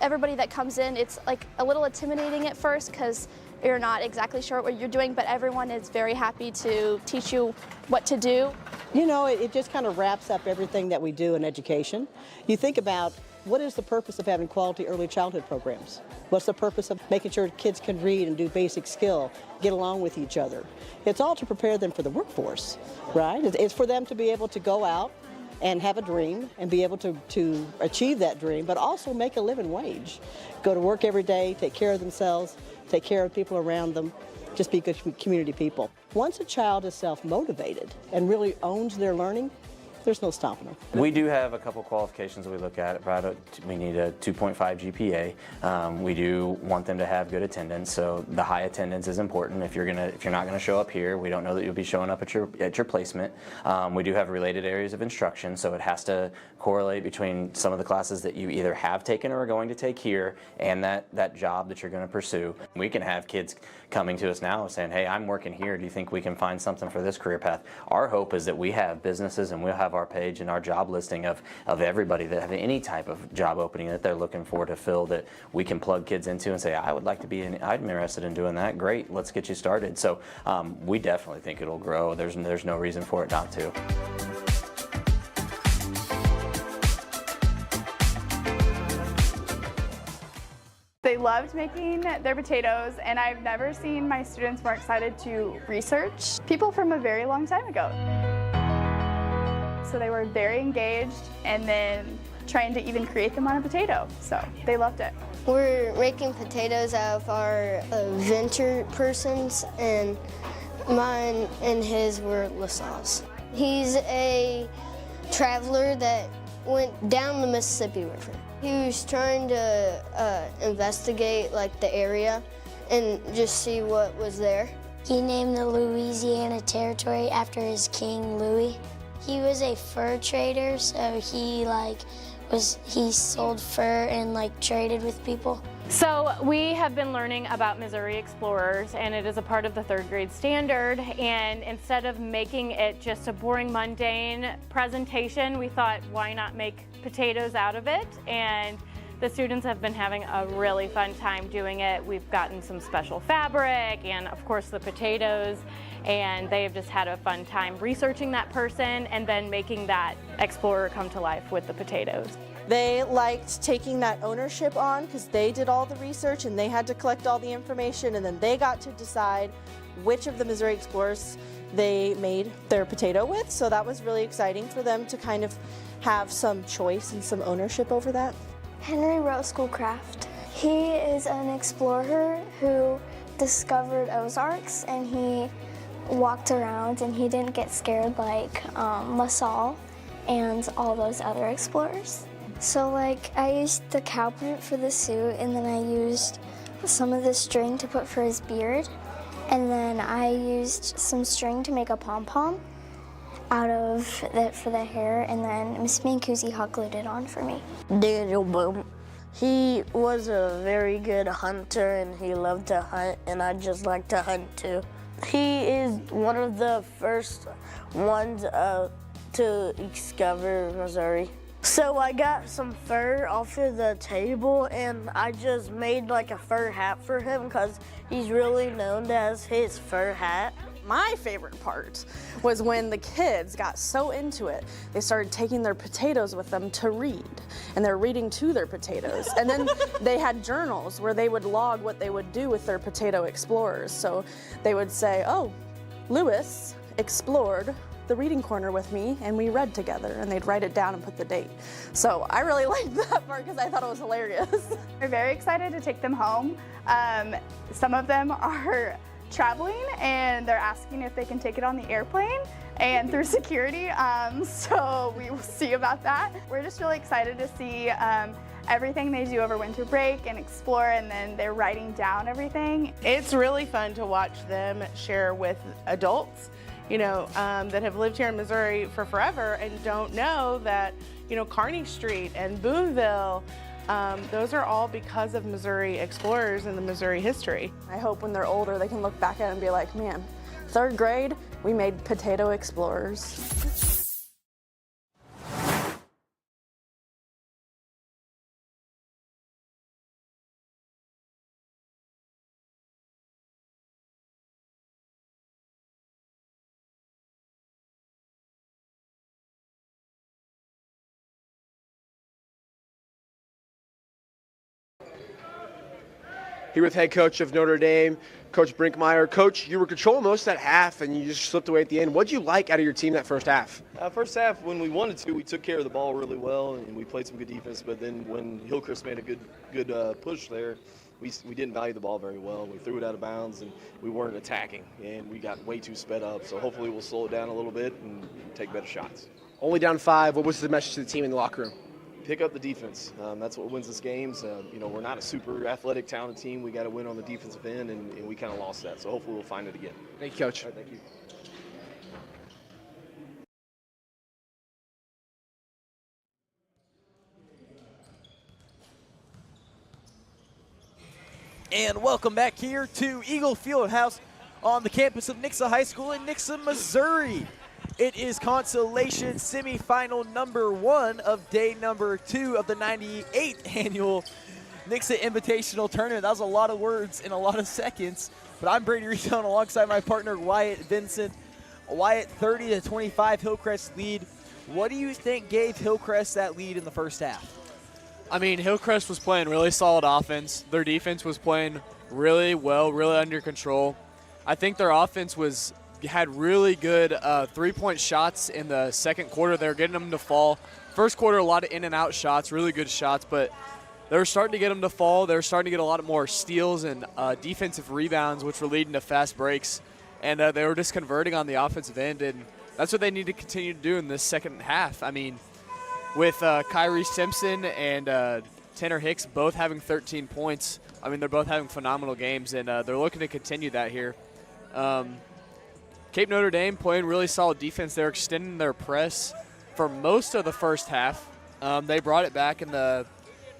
Everybody that comes in, it's a little intimidating at first because you're not exactly sure what you're doing, but everyone is very happy to teach you what to do. You know, it just kind of wraps up everything that we do in education. You think about, what is the purpose of having quality early childhood programs? What's the purpose of making sure kids can read and do basic skill, get along with each other? It's all to prepare them for the workforce, right? It's for them to be able to go out and have a dream and be able to achieve that dream, but also make a living wage. Go to work every day, take care of themselves, take care of people around them, just be good community people. Once a child is self-motivated and really owns their learning, there's no stopping them. We do have a couple qualifications that we look at. Right, we need a 2.5 GPA. We do want them to have good attendance, so the high attendance is important. If you're not gonna show up here, we don't know that you'll be showing up at your placement. We do have related areas of instruction, so it has to correlate between some of the classes that you either have taken or are going to take here and that job that you're going to pursue. We can have kids coming to us now saying, hey, I'm working here, do you think we can find something for this career path? Our hope is that we have businesses and we'll have our page and our job listing of everybody that have any type of job opening that they're looking for to fill, that we can plug kids into and say, I would like to be in, I'm interested in doing that. Great, let's get you started. So we definitely think it'll grow. There's no reason for it not to. They loved making their potatoes, and I've never seen my students more excited to research people from a very long time ago. So they were very engaged, and then trying to even create them on a potato, so they loved it. We're making potatoes out of our venture persons, and mine and his were LaSalle's. He's a traveler that went down the Mississippi River. He was trying to investigate like the area and just see what was there. He named the Louisiana Territory after his king, Louis. He was a fur trader, so he sold fur and traded with people. So we have been learning about Missouri explorers, and it is a part of the 3rd grade standard, and instead of making it just a boring, mundane presentation, we thought, why not make potatoes out of it? And the students have been having a really fun time doing it. We've gotten some special fabric and of course the potatoes, and they have just had a fun time researching that person and then making that explorer come to life with the potatoes. They liked taking that ownership on because they did all the research and they had to collect all the information, and then they got to decide which of the Missouri explorers they made their potato with. So that was really exciting for them to kind of have some choice and some ownership over that. Henry wrote Schoolcraft. He is an explorer who discovered Ozarks, and he walked around and he didn't get scared like LaSalle and all those other explorers. So I used the cow print for the suit, and then I used some of the string to put for his beard, and then I used some string to make a pom-pom out of it for the hair, and then Miss Mancusi hot glued it on for me. Daniel Boom. He was a very good hunter and he loved to hunt, and I just like to hunt too. He is one of the first ones to discover Missouri. So I got some fur off of the table, and I just made a fur hat for him because he's really known as his fur hat. My favorite part was when the kids got so into it, they started taking their potatoes with them to read, and they're reading to their potatoes. And then they had journals where they would log what they would do with their potato explorers. So they would say, oh, Lewis explored the reading corner with me and we read together, and they'd write it down and put the date. So I really liked that part because I thought it was hilarious. We're very excited to take them home. Some of them are traveling and they're asking if they can take it on the airplane and through security, so we will see about that. We're just really excited to see everything they do over winter break and explore, and then they're writing down everything. It's really fun to watch them share with adults, that have lived here in Missouri for forever and don't know that, Kearney Street and Boonville, those are all because of Missouri explorers and the Missouri history. I hope when they're older they can look back at it and be like, man, 3rd grade, we made potato explorers. here with head coach of Notre Dame, Coach Brinkmeyer. Coach, you were controlling most of that half, and you just slipped away at the end. What did you like out of your team that first half? First half, when we wanted to, we took care of the ball really well, and we played some good defense. But then when Hillcrest made a good push there, we didn't value the ball very well. We threw it out of bounds, and we weren't attacking, and we got way too sped up. So hopefully we'll slow it down a little bit and take better shots. Only down 5. What was the message to the team in the locker room? Pick up the defense. That's what wins us games. We're not a super athletic, talented team. We got to win on the defensive end, and we kind of lost that. So hopefully we'll find it again. Thank you, Coach. All right, thank you. And welcome back here to Eagle Fieldhouse on the campus of Nixa High School in Nixa, Missouri. It is Consolation semifinal number 1 of day number 2 of the 98th annual Nixa Invitational Tournament. That was a lot of words in a lot of seconds, but I'm Brady Reestone alongside my partner Wyatt Vincent. Wyatt, 30-25 Hillcrest lead. What do you think gave Hillcrest that lead in the first half? I mean, Hillcrest was playing really solid offense. Their defense was playing really well, really under control. I think their offense had really good three-point shots in the second quarter. They were getting them to fall. First quarter, a lot of in-and-out shots, really good shots, but they were starting to get them to fall. They were starting to get a lot more steals and defensive rebounds, which were leading to fast breaks. And they were just converting on the offensive end, and that's what they need to continue to do in this second half. I mean, with Kyrie Simpson and Tanner Hicks both having 13 points, I mean, they're both having phenomenal games, and they're looking to continue that here. Cape Notre Dame playing really solid defense. They're extending their press for most of the first half. They brought it back in the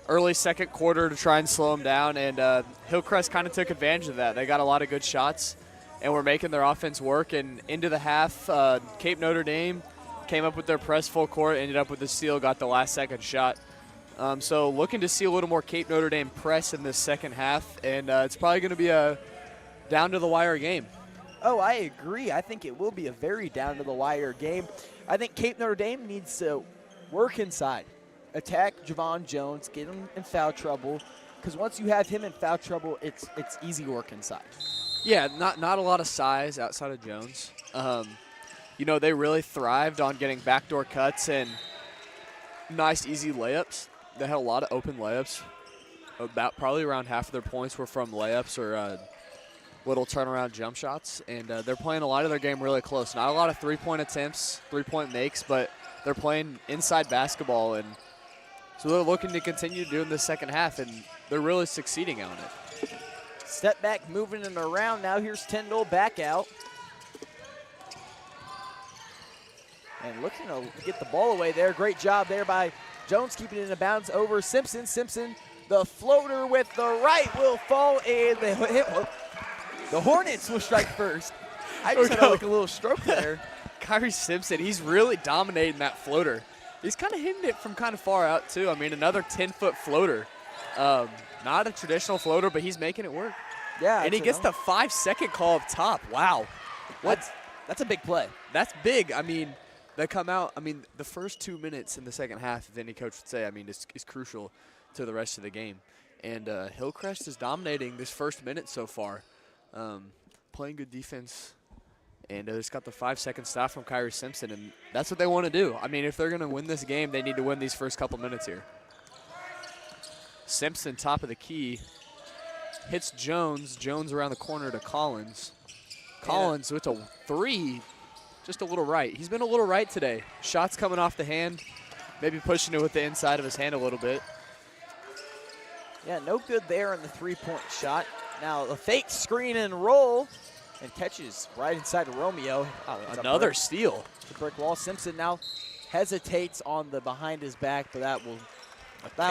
early second quarter to try and slow them down, and Hillcrest kind of took advantage of that. They got a lot of good shots, and were making their offense work. And into the half, Cape Notre Dame came up with their press full court, ended up with the steal, got the last second shot. So looking to see a little more Cape Notre Dame press in this second half, and it's probably going to be a down-to-the-wire game. Oh, I agree. I think it will be a very down-to-the-wire game. I think Cape Notre Dame needs to work inside, attack Javon Jones, get him in foul trouble, because once you have him in foul trouble, it's easy work inside. Yeah, not a lot of size outside of Jones. They really thrived on getting backdoor cuts and nice, easy layups. They had a lot of open layups. Probably around half of their points were from layups or little turnaround jump shots, and they're playing a lot of their game really close. Not a lot of three-point attempts, three-point makes, but they're playing inside basketball, and so they're looking to continue doing the second half, and they're really succeeding on it. Step back, moving it around. Now here's Tyndall back out. And looking to get the ball away there. Great job there by Jones, keeping it in bounds over Simpson. Simpson, the floater with the right will fall, and the Hornets will strike first. I just had like a little stroke there. Kyrie Simpson, he's really dominating that floater. He's kind of hitting it from kind of far out, too. I mean, another 10-foot floater. Not a traditional floater, but he's making it work. Yeah. And he gets the 5-second call up top. Wow. That's a big play. That's big. I mean, they come out. I mean, the first 2 minutes in the second half, if any coach would say, I mean, is crucial to the rest of the game. And Hillcrest is dominating this first minute so far. Playing good defense. And they just got the 5-second stop from Kyrie Simpson, and that's what they want to do. I mean, if they're going to win this game, they need to win these first couple minutes here. Simpson, top of the key, hits Jones. Jones around the corner to Collins. Collins with a three, just a little right. He's been a little right today. Shots coming off the hand, maybe pushing it with the inside of his hand a little bit. Yeah, no good there on the three-point shot. Now a fake screen and roll, and catches right inside of Romeo. Another steal. The brick wall. Simpson now hesitates on the behind his back, but that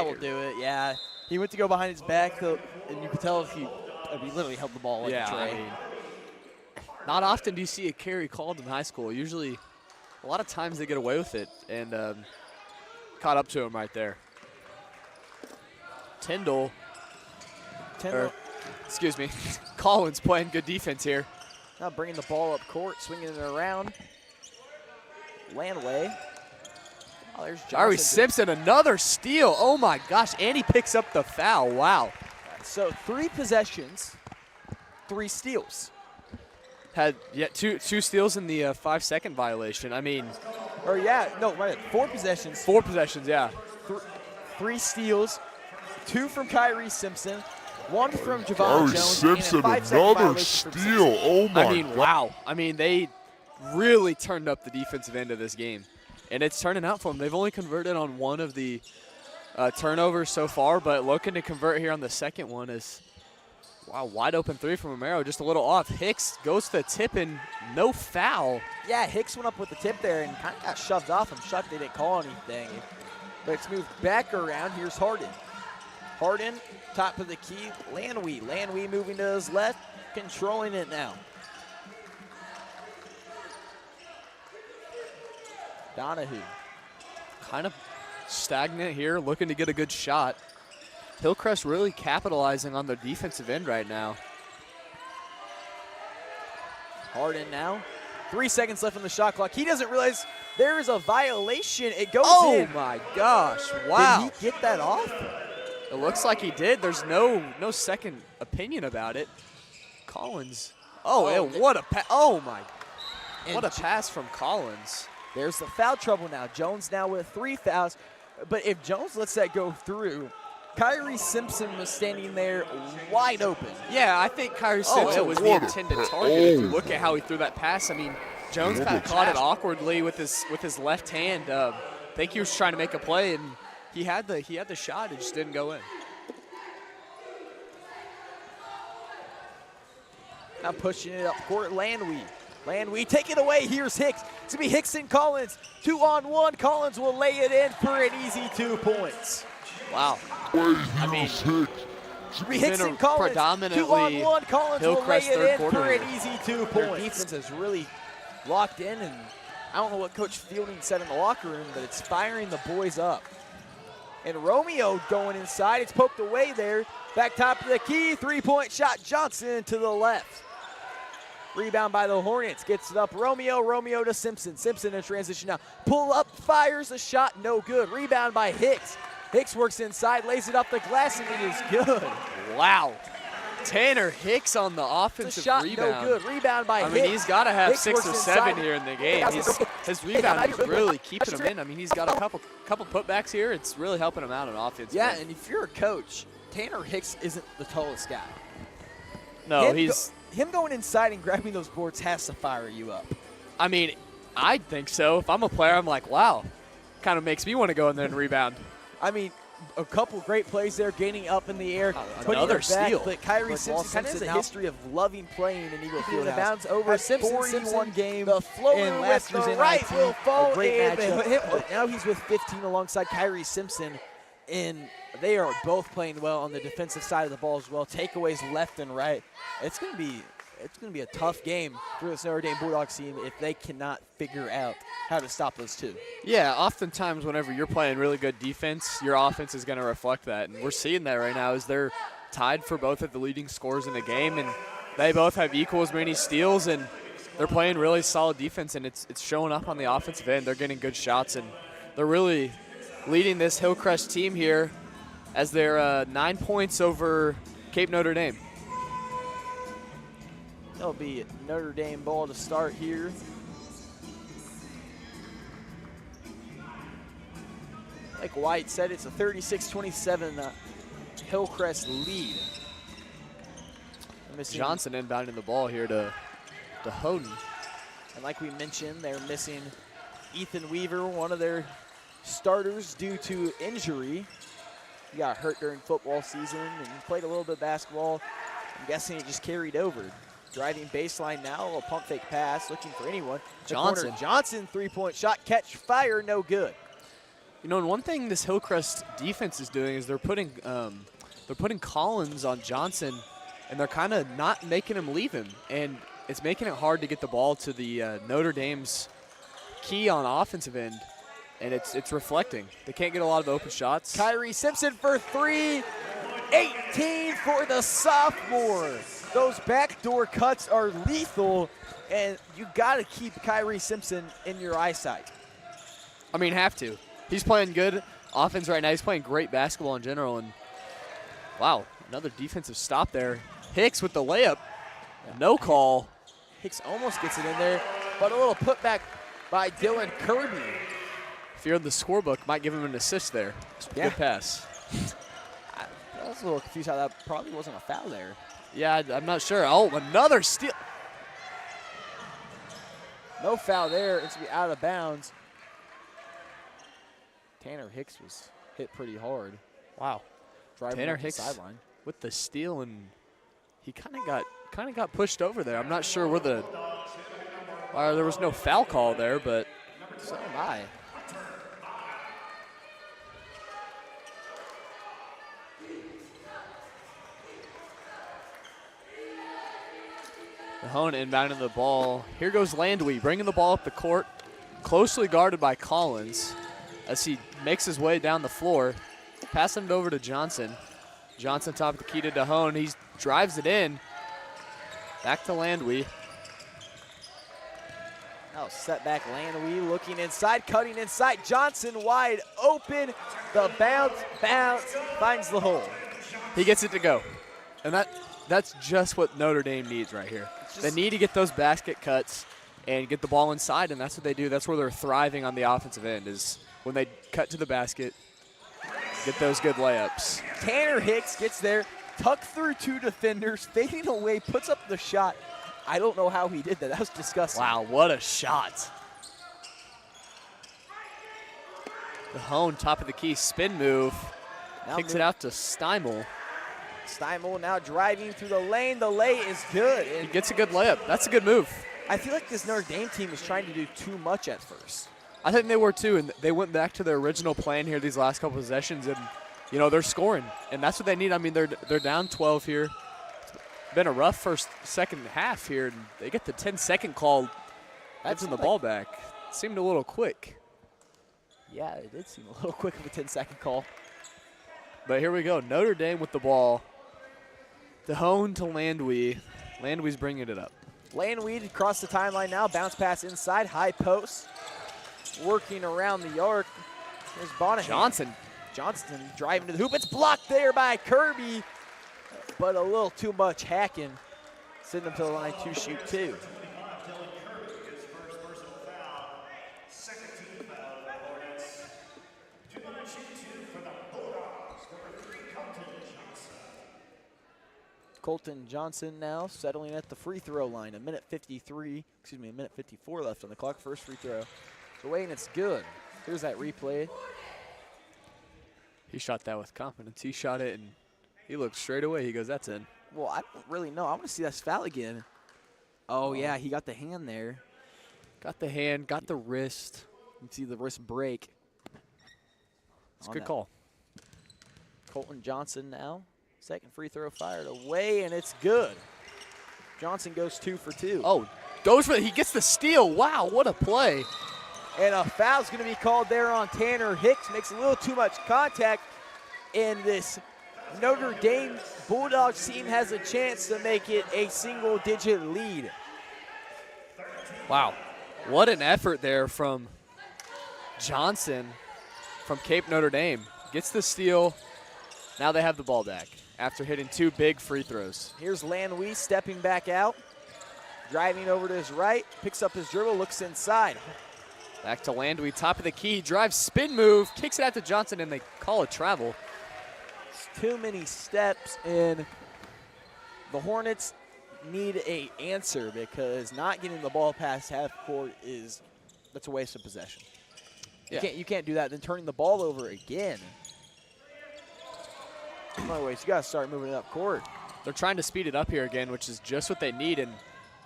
will do it. Yeah, he went to go behind his back, and you could tell if he literally held the ball like a tray. I mean, not often do you see a carry called in high school. Usually, a lot of times they get away with it, and caught up to him right there. Tyndall. Excuse me, Collins playing good defense here. Now bringing the ball up court, swinging it around. Landway. Oh, there's Kyrie Simpson, another steal. Oh my gosh, and he picks up the foul. Wow. So 3 possessions, 3 steals. Had two steals in the 5-second violation. I mean, or no, right, 4 possessions. 4 possessions, yeah. 3 steals, 2 from Kyrie Simpson, 1 from Javon Jones, Simpson, and a 5-second another violation from steal. Simpson. Oh my! I mean, wow. I mean, they really turned up the defensive end of this game, and it's turning out for them. They've only converted on 1 of the turnovers so far, but looking to convert here on the second one is. Wow, wide open 3 from Romero, just a little off. Hicks goes to the tip and no foul. Yeah, Hicks went up with the tip there and kind of got shoved off. I'm shocked they didn't call anything. But it's moved back around. Here's Harden. Harden, top of the key. Landwehr moving to his left, controlling it now. Donahue. Kind of stagnant here, looking to get a good shot. Hillcrest really capitalizing on their defensive end right now. Harden now. 3 seconds left on the shot clock. He doesn't realize there is a violation. It goes in. Oh my gosh, wow. Did he get that off? It looks like he did. There's no second opinion about it. Collins. What a pass. Oh my. What a pass from Collins. There's the foul trouble now. Jones now with 3 fouls. But if Jones lets that go through, Kyrie Simpson was standing there wide open. Yeah, I think Kyrie Simpson was the intended target. If you look at how he threw that pass, I mean, Jones kind of caught it awkwardly with his left hand. I think he was trying to make a play, and he had the shot. It just didn't go in. Now pushing it up court, Landwehr, take it away. Here's Hicks. It's going to be Hicks and Collins. 2-on-1. Collins will lay it in for an easy 2 points. Wow. I mean, Hicks and Collins. Predominantly 2-on-1. Collins will lay it in for an here. easy 2 points. Their defense is really locked in, and I don't know what Coach Fielding said in the locker room, but it's firing the boys up. And Romeo going inside. It's poked away there. Back top of the key. 3-point shot. Johnson to the left. Rebound by the Hornets. Gets it up. Romeo to Simpson. Simpson in transition now. Pull up. Fires a shot. No good. Rebound by Hicks. Hicks works inside. Lays it off the glass, and it is good. Wow. Tanner Hicks on the offensive shot, rebound. No good. Rebound by Hicks. I mean, he's got to have Hicks 6 or 7 inside. here in the game. His rebound is really keeping him in. I mean, he's got a couple putbacks here. It's really helping him out on offense. Yeah, and if you're a coach, Tanner Hicks isn't the tallest guy. No, him going inside and grabbing those boards has to fire you up. I mean, I think so. If I'm a player, I'm like, wow. Kind of makes me want to go in there and rebound. I mean, a couple great plays there, gaining up in the air, putting another it back. steal. But Kyrie Simpson kind of has a history of loving playing in Eagle Fieldhouse. Bounce over Simpson game. The floater with the right will fall in. But now he's with 15 alongside Kyrie Simpson, and they are both playing well on the defensive side of the ball as well. Takeaways left and right. It's going to be a tough game for this Notre Dame Bulldogs team if they cannot figure out how to stop those 2. Yeah, oftentimes whenever you're playing really good defense, your offense is going to reflect that. And we're seeing that right now as they're tied for both of the leading scorers in the game, and they both have equal as many steals, and they're playing really solid defense, and it's showing up on the offensive end. They're getting good shots, and they're really leading this Hillcrest team here as they're 9 points over Cape Notre Dame. It'll be Notre Dame ball to start here. Like White said, it's a 36-27 Hillcrest lead. Johnson inbounding the ball here to Houghton. And like we mentioned, they're missing Ethan Weaver, one of their starters, due to injury. He got hurt during football season and played a little bit of basketball. I'm guessing it just carried over. Driving baseline now, a pump fake pass, looking for anyone. Johnson, 3-point shot, catch, fire, no good. You know, and one thing this Hillcrest defense is doing is they're putting Collins on Johnson, and they're kind of not making him leave him, and it's making it hard to get the ball to the Notre Dame's key on offensive end, and it's reflecting. They can't get a lot of open shots. Kyrie Simpson for 3, 18 for the sophomore. Those backdoor cuts are lethal, and you got to keep Kyrie Simpson in your eyesight. I mean, have to. He's playing good offense right now. He's playing great basketball in general, and wow. I Another defensive stop there. Hicks with the layup. No call. Hicks almost gets it in there, but a little putback by Dylan Kirby. If you're in the scorebook, might give him an assist there. Yeah. Good pass. I was a little confused how that probably wasn't a foul there. Yeah, I'm not sure. Oh, another steal. No foul there. It's going to be out of bounds. Tanner Hicks was hit pretty hard. Wow. Driving Tanner up the Hicks sideline with the steal, and he kind of got pushed over there. I'm not sure where there was no foul call there, but so am I. Mahone inbounding the ball. Here goes Landwy, bringing the ball up the court, closely guarded by Collins as he makes his way down the floor, passing it over to Johnson. Johnson top of the key to Dahone. He drives it in. Back to Landwy. Now set back Landwy looking inside, cutting inside. Johnson wide open. The bounce, finds the hole. He gets it to go. And that's just what Notre Dame needs right here. They need to get those basket cuts and get the ball inside, and that's what they do. That's where they're thriving on the offensive end, is when they cut to the basket, get those good layups. Tanner Hicks gets there, tucked through two defenders, fading away, puts up the shot. I don't know how he did that. That was disgusting. Wow, what a shot. Dahone, top of the key, spin move. Now Kicks it out to Steimel. Steimel now driving through the lane. The lay is good. He gets a good layup. That's a good move. I feel like this Notre Dame team was trying to do too much at first. I think they were too, and they went back to their original plan here these last couple possessions, and they're scoring, and that's what they need. I mean, they're down 12 here. It's been a rough second half here, and they get the 10-second call. That's in the ball back. It seemed a little quick. Yeah, it did seem a little quick of a 10-second call. But here we go. Notre Dame with the ball. Dahone to Landwy. Landwy's bringing it up. Landwy across the timeline now. Bounce pass inside. High post. Working around the arc. There's Bonaham. Johnson driving to the hoop. It's blocked there by Kirby. But a little too much hacking. Send them to the line to shoot two. Colton Johnson now settling at the free throw line. A minute 54 left on the clock. First free throw. It's away and it's good. Here's that replay. He shot that with confidence. He shot it and he looked straight away. He goes, that's in. Well, I don't really know. I want to see that foul again. Oh, yeah, he got the hand there. Got the hand, got the wrist. You can see the wrist break. It's a good call. Colton Johnson now. Second free throw fired away, and it's good. Johnson goes 2 for 2. Oh, he gets the steal. Wow, what a play. And a foul's going to be called there on Tanner Hicks. Makes a little too much contact, and this Notre Dame Bulldogs team has a chance to make it a single-digit lead. Wow, what an effort there from Johnson from Cape Notre Dame. Gets the steal. Now they have the ball back after hitting 2 big free throws. Here's Landwy stepping back out, driving over to his right, picks up his dribble, looks inside. Back to Landwy, top of the key, drives, spin move, kicks it out to Johnson, and they call a travel. It's too many steps, and the Hornets need an answer because not getting the ball past half court that's a waste of possession. Yeah. You can't do that, then turning the ball over again. Anyways, you got to start moving it up court. They're trying to speed it up here again, which is just what they need. And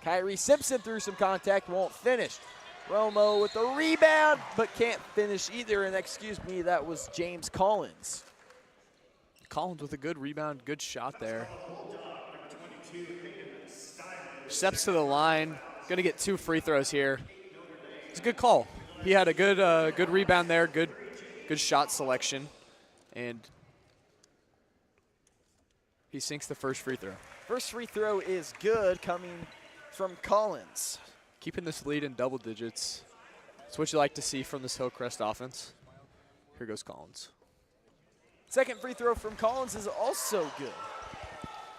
Kyrie Simpson through some contact, won't finish. Romo with the rebound, but can't finish either. And excuse me, that was James Collins. Collins with a good rebound, good shot there. Steps to the line, gonna get 2 free throws here. It's a good call. He had a good rebound there, good shot selection, and he sinks the first free throw. First free throw is good, coming from Collins. Keeping this lead in double digits. It's what you like to see from this Hillcrest offense. Here goes Collins. Second free throw from Collins is also good.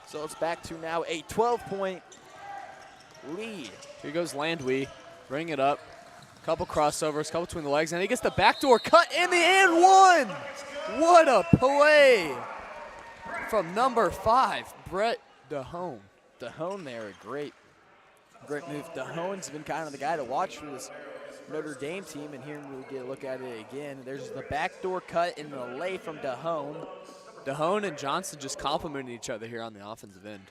So it's back to now a 12-point lead. Here goes Landwy, bring it up. Couple crossovers, couple between the legs, and he gets the backdoor cut in the and one. What a play from number 5, Brett DeHone. DeHone there, great move. DeHone's been kind of the guy to watch for this Notre Dame team, and here we get a look at it again. There's the backdoor cut in the lay from DeHone. DeHone and Johnson just complimenting each other here on the offensive end.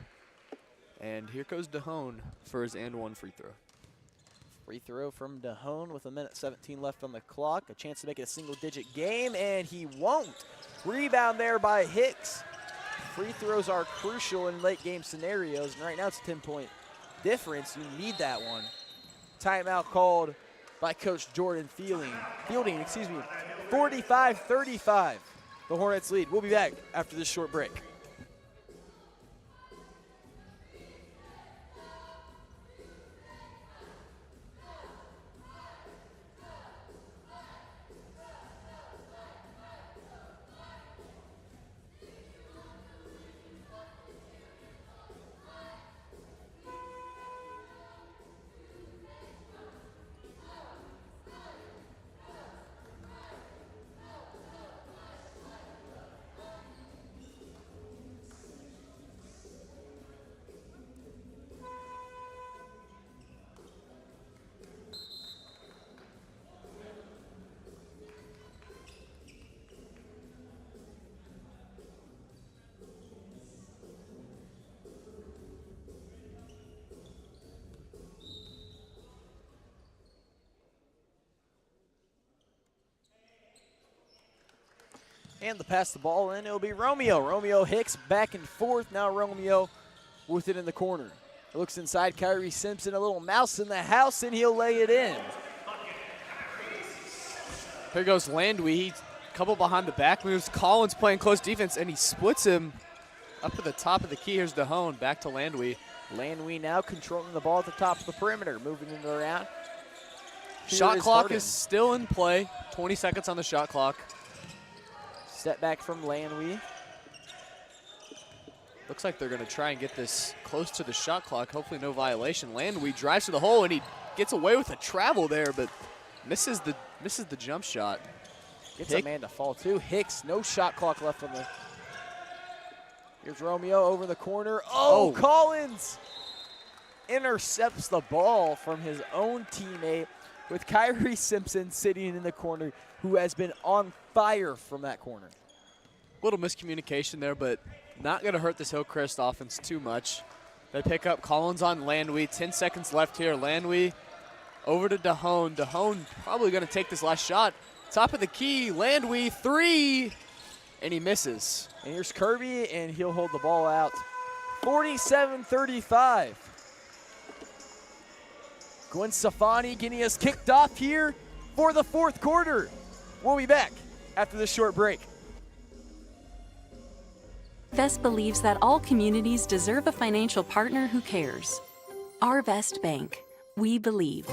And here goes DeHone for his and one free throw. Free throw from DeHone with 1:17 left on the clock. A chance to make it a single-digit game, and he won't. Rebound there by Hicks. Free throws are crucial in late-game scenarios, and right now it's a 10-point difference. You need that one. Timeout called by Coach Jordan Fielding. 45-35. The Hornets lead. We'll be back after this short break. And to pass the ball in, it'll be Romeo. Romeo Hicks back and forth. Now Romeo with it in the corner. Looks inside, Kyrie Simpson, a little mouse in the house, and he'll lay it in. Here goes Landwy. He couple behind the back moves. Collins playing close defense, and he splits him up at the top of the key. Here's DeHone, back to Landwy. Landwy now controlling the ball at the top of the perimeter, moving it around. Shot clock is still in play. 20 seconds on the shot clock. Step back from Landwy. Looks like they're going to try and get this close to the shot clock. Hopefully no violation. Landwy drives to the hole, and he gets away with a travel there, but misses the jump shot. Gets a man to fall too. Hicks, no shot clock left on the. Here's Romeo over the corner. Oh, Collins intercepts the ball from his own teammate with Kyrie Simpson sitting in the corner, who has been on fire from that corner. Little miscommunication there, but not going to hurt this Hillcrest offense too much. They pick up Collins on Landwy. 10 seconds left here. Landwy over to DeHone. DeHone probably going to take this last shot. Top of the key, Landwy, 3, and he misses. And here's Kirby, and he'll hold the ball out. 47-35. Gwen Stefani getting us kicked off here for the fourth quarter. We'll be back after this short break. Vest believes that all communities deserve a financial partner who cares. Arvest Bank. We believe.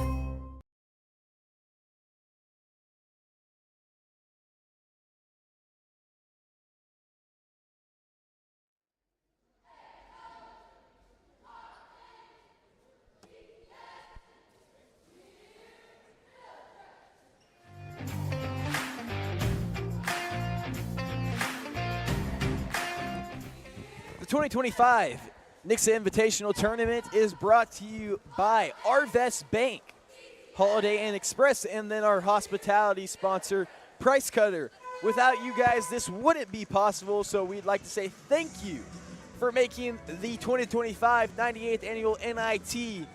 The 2025 Nixa Invitational Tournament is brought to you by Arvest Bank, Holiday Inn Express, and then our hospitality sponsor, Price Cutter. Without you guys, this wouldn't be possible, so we'd like to say thank you for making the 2025 98th Annual NIT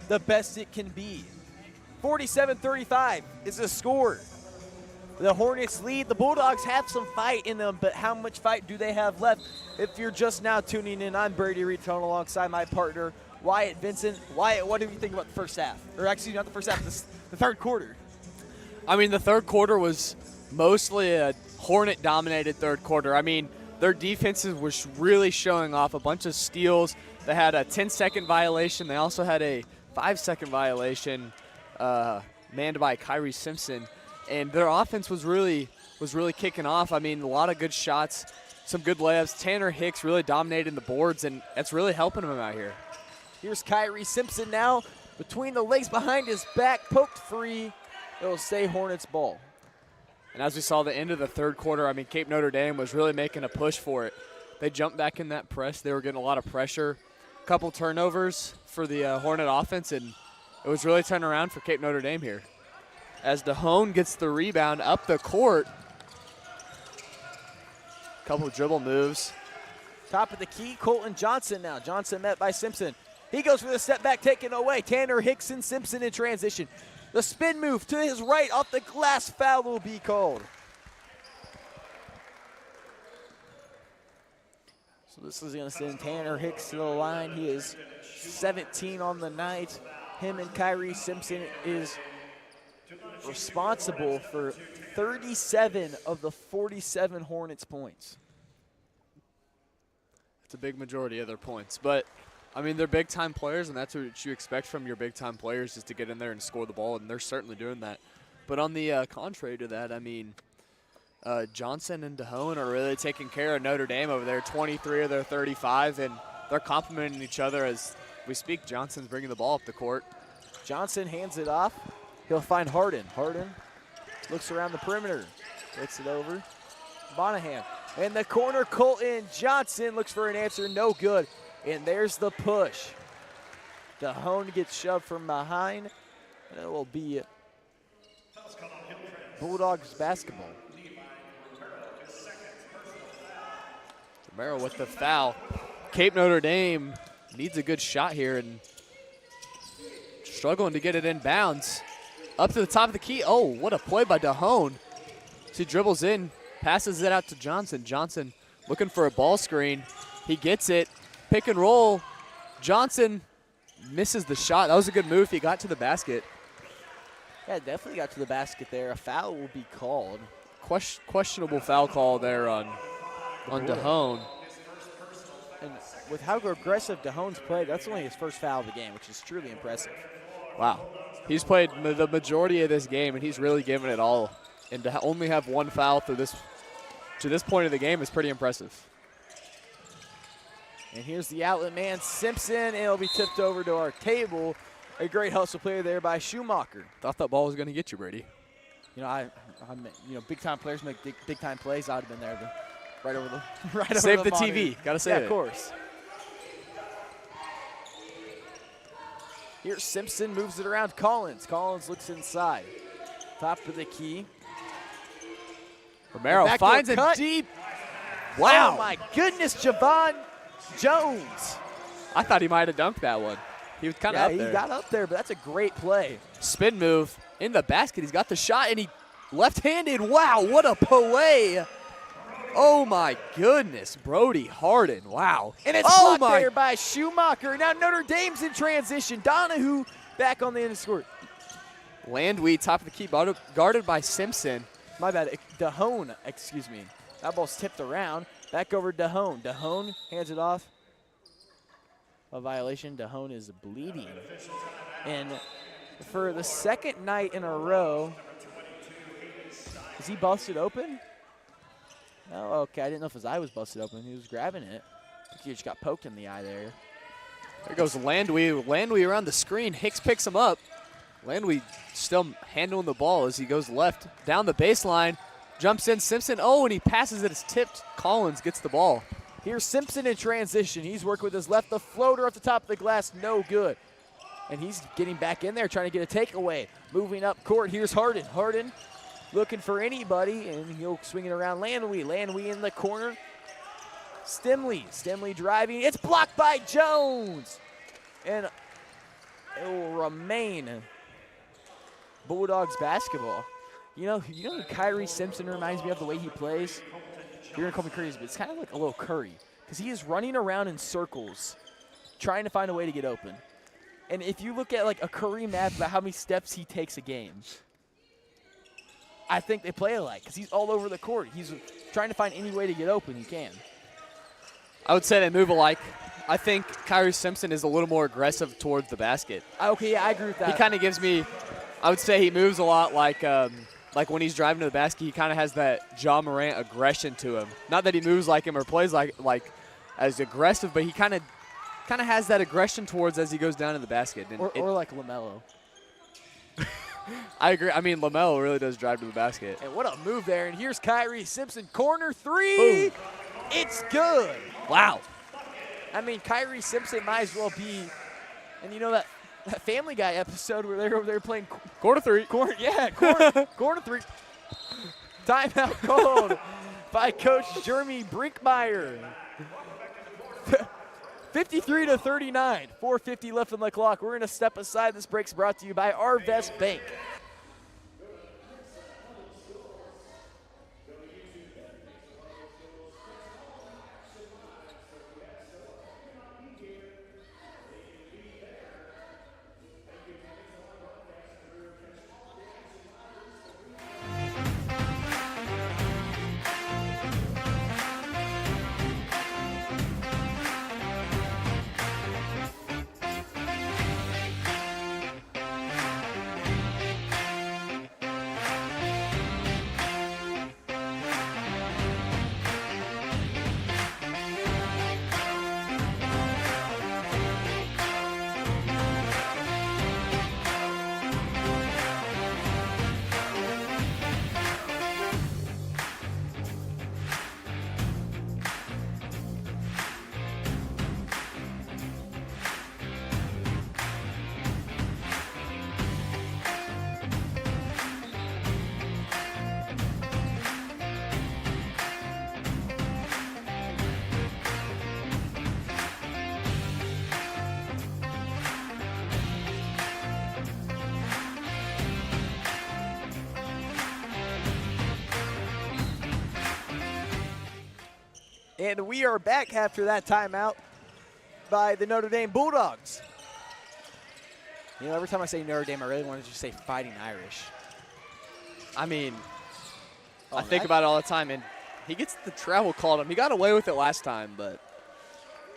the best it can be. 47-35 is the score. The Hornets lead. The Bulldogs have some fight in them, but how much fight do they have left? If you're just now tuning in, I'm Brady Reetone alongside my partner, Wyatt Vincent. Wyatt, what do you think about the first half? Or actually, not the first half, the third quarter. I mean, the third quarter was mostly a Hornet-dominated third quarter. I mean, their defenses was really showing off a bunch of steals. They had a 10-second violation. They also had a 5-second violation manned by Kyrie Simpson. And their offense was really kicking off. I mean, a lot of good shots. some good layups. Tanner Hicks really dominating the boards, and that's really helping him out here. Here's Kyrie Simpson now. Between the legs behind his back, poked free. It'll stay Hornets ball. And as we saw the end of the third quarter, I mean, Cape Notre Dame was really making a push for it. They jumped back in that press. They were getting a lot of pressure. A couple turnovers for the Hornet offense, and it was really turning around for Cape Notre Dame here. As DeHone gets the rebound up the court. Couple dribble moves. Top of the key, Colton Johnson now. Johnson met by Simpson. He goes for the step back, taken away. Tanner Hicks and Simpson in transition. The spin move to his right, off the glass, foul will be called. So this is going to send Tanner Hicks to the line. He is 17 on the night. Him and Kyrie Simpson is responsible for 37 of the 47 Hornets points. It's a big majority of their points, but I mean, they're big-time players, and that's what you expect from your big-time players is to get in there and score the ball, and they're certainly doing that. But on the contrary to that, I mean, Johnson and DeHone are really taking care of Notre Dame over there, 23 of their 35, and they're complimenting each other as we speak. Johnson's bringing the ball up the court. Johnson hands it off. He'll find Harden. Harden looks around the perimeter, gets it over. Monahan. In the corner, Colton Johnson looks for an answer, no good. And there's the push. DeHone gets shoved from behind, and it will be Bulldogs basketball. Romero with the foul. Cape Notre Dame needs a good shot here and struggling to get it in bounds. Up to the top of the key. Oh, what a play by DeHone. So he dribbles in, passes it out to Johnson. Johnson looking for a ball screen. He gets it. Pick and roll. Johnson misses the shot. That was a good move. He got to the basket. Yeah, definitely got to the basket there. A foul will be called. Questionable foul call there on DeHone. And with how aggressive DeHone's played, that's only his first foul of the game, which is truly impressive. Wow. He's played the majority of this game, and he's really given it all. And to only have one foul to this point of the game is pretty impressive. And here's the outlet man, Simpson. It'll be tipped over to our table. A great hustle player there by Schumacher. Thought that ball was going to get you, Brady. You know, big time players make big time plays. I'd have been there, right over the Save the monitor. TV. Gotta say yeah, it. Of course. Here's Simpson, moves it around Collins. Collins looks inside. Top of the key. Romero finds it deep. Wow. Oh my goodness, Javon Jones. I thought he might have dunked that one. He was kind of up there. Yeah, he got up there, but that's a great play. Spin move in the basket. He's got the shot, and he left-handed. Wow, what a play. Oh, my goodness. Brody Harden. Wow. And it's blocked there by Schumacher. Now Notre Dame's in transition. Donahue back on the end of the court. Landweed, top of the key, guarded by Simpson. My bad. DeHone, excuse me. That ball's tipped around. Back over to DeHone. DeHone hands it off. A violation. DeHone is bleeding. And for the second night in a row, is he busted open? Oh, okay. I didn't know if his eye was busted open. He was grabbing it. I think he just got poked in the eye there. There goes Landweed. Landweed around the screen. Hicks picks him up. Landweed still handling the ball as he goes left down the baseline. Jumps in. Simpson. Oh, and he passes it. It's tipped. Collins gets the ball. Here's Simpson in transition. He's working with his left. The floater off the top of the glass. No good. And he's getting back in there trying to get a takeaway. Moving up court. Here's Harden. Harden looking for anybody, and he'll swing it around Landweed. Landweed in the corner. Stimley driving. It's blocked by Jones. And it will remain Bulldogs basketball. You know who Kyrie Simpson reminds me of, the way he plays? You're going to call me crazy, but it's kind of like a little Curry, because he is running around in circles trying to find a way to get open. And if you look at like a Curry map about how many steps he takes a game, I think they play alike, because he's all over the court. He's trying to find any way to get open he can. I would say they move alike. I think Kyrie Simpson is a little more aggressive towards the basket. Okay, yeah, I agree with that. He kind of gives me, I would say he moves a lot like like when he's driving to the basket, he kind of has that Ja Morant aggression to him. Not that he moves like him or plays like as aggressive, but he kind of has that aggression towards as he goes down to the basket. And or like LaMelo. I agree. I mean, LaMelo really does drive to the basket. And what a move there. And here's Kyrie Simpson, corner three. Boom. It's good. Wow. I mean, Kyrie Simpson might as well be, and you know that Family Guy episode where they're over there playing corner three. Corner three. Timeout called by Coach Jeremy Brinkmeyer. 53-39, 4:50 left on the clock. We're going to step aside. This break's brought to you by Arvest Bank. And we are back after that timeout by the Notre Dame Bulldogs. You know, every time I say Notre Dame, I really want to just say Fighting Irish. I mean, I think about it all the time, and he gets the travel called him. He got away with it last time, but,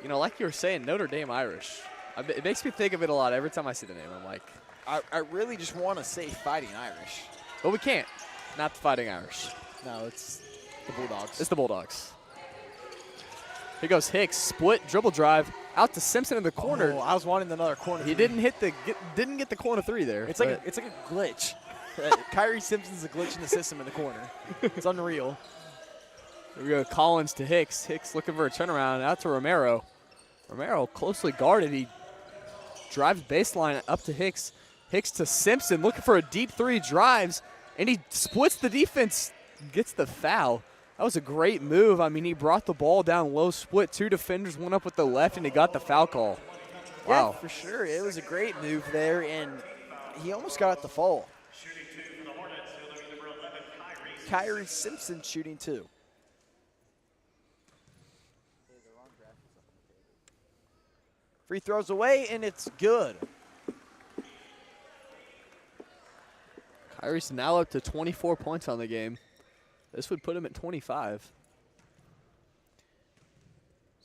you know, like you were saying, Notre Dame Irish. It makes me think of it a lot every time I see the name. I'm like, I really just want to say Fighting Irish. But we can't. Not the Fighting Irish. No, it's the Bulldogs. It's the Bulldogs. Here goes Hicks, split dribble drive out to Simpson in the corner. Oh, I was wanting another corner. He didn't get the corner three there. It's like a glitch. Kyrie Simpson's a glitch in the system in the corner. It's unreal. Here we go, Collins to Hicks. Hicks looking for a turnaround out to Romero. Romero closely guarded. He drives baseline up to Hicks. Hicks to Simpson looking for a deep three, drives, and he splits the defense, gets the foul. That was a great move. I mean, he brought the ball down low, split two defenders, went up with the left, and he got the foul call. Wow. Yeah, for sure. It was a great move there, and he almost got the fall. Kyrie Simpson shooting two. Free throws away, and it's good. Kyrie's now up to 24 points on the game. This would put him at 25.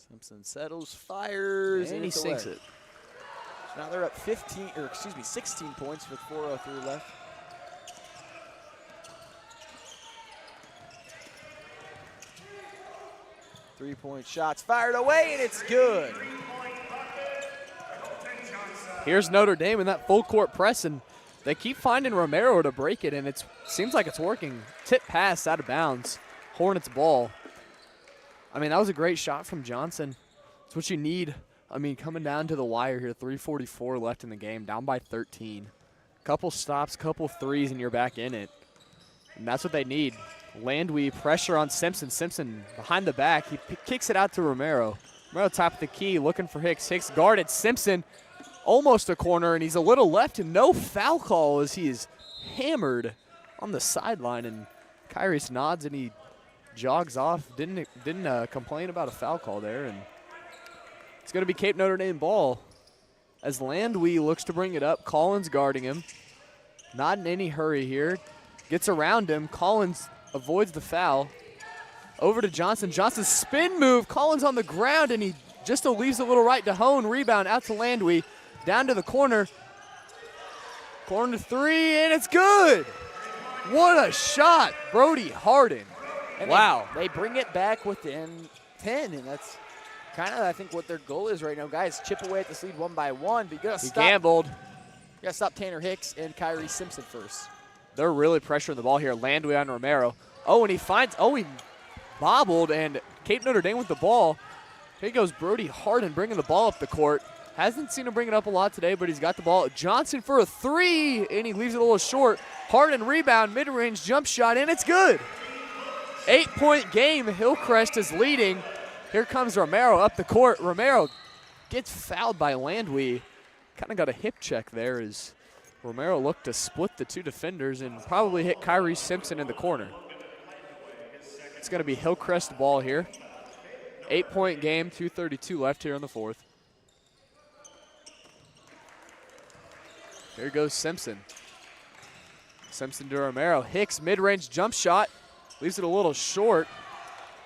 Simpson settles, fires, and he sinks it. So now they're up 16 points with 4:03 left. Three-point shots fired away, and it's good. Here's Notre Dame in that full court press, and they keep finding Romero to break it, and it seems like it's working. Tip pass out of bounds. Hornets ball. I mean, that was a great shot from Johnson. It's what you need. I mean, coming down to the wire here, 3:44 left in the game, down by 13. Couple stops, couple threes, and you're back in it. And that's what they need. Landwehr pressure on Simpson. Simpson behind the back. He kicks it out to Romero. Romero top of the key, looking for Hicks. Hicks guarded. Simpson almost a corner, and he's a little left, and no foul call as he is hammered on the sideline. And Kyrie's nods, and he jogs off. Didn't complain about a foul call there, and it's going to be Cape Notre Dame ball as Landwehr looks to bring it up. Collins guarding him. Not in any hurry here. Gets around him. Collins avoids the foul. Over to Johnson. Johnson's spin move. Collins on the ground, and he just leaves a little right to Hone. Rebound out to Landwehr. Down to the corner. Corner three, and it's good. What a shot, Brody Harden. And Wow. They bring it back within 10, and that's kind of, I think, what their goal is right now. Guys, chip away at this lead one by one, but you got to stop. Gambled. You got to stop Tanner Hicks and Kyrie Simpson first. They're really pressuring the ball here. Landry on Romero. Oh, and he bobbled, and Cape Notre Dame with the ball. Here goes Brody Harden bringing the ball up the court. Hasn't seen him bring it up a lot today, but he's got the ball. Johnson for a three, and he leaves it a little short. Harden rebound, mid-range jump shot, and it's good. 8-point game. Hillcrest is leading. Here comes Romero up the court. Romero gets fouled by Landry. Kind of got a hip check there as Romero looked to split the two defenders and probably hit Kyrie Simpson in the corner. It's going to be Hillcrest ball here. 8-point game, 2:32 left here in the fourth. Here goes Simpson. Simpson to Romero. Hicks mid-range jump shot. Leaves it a little short.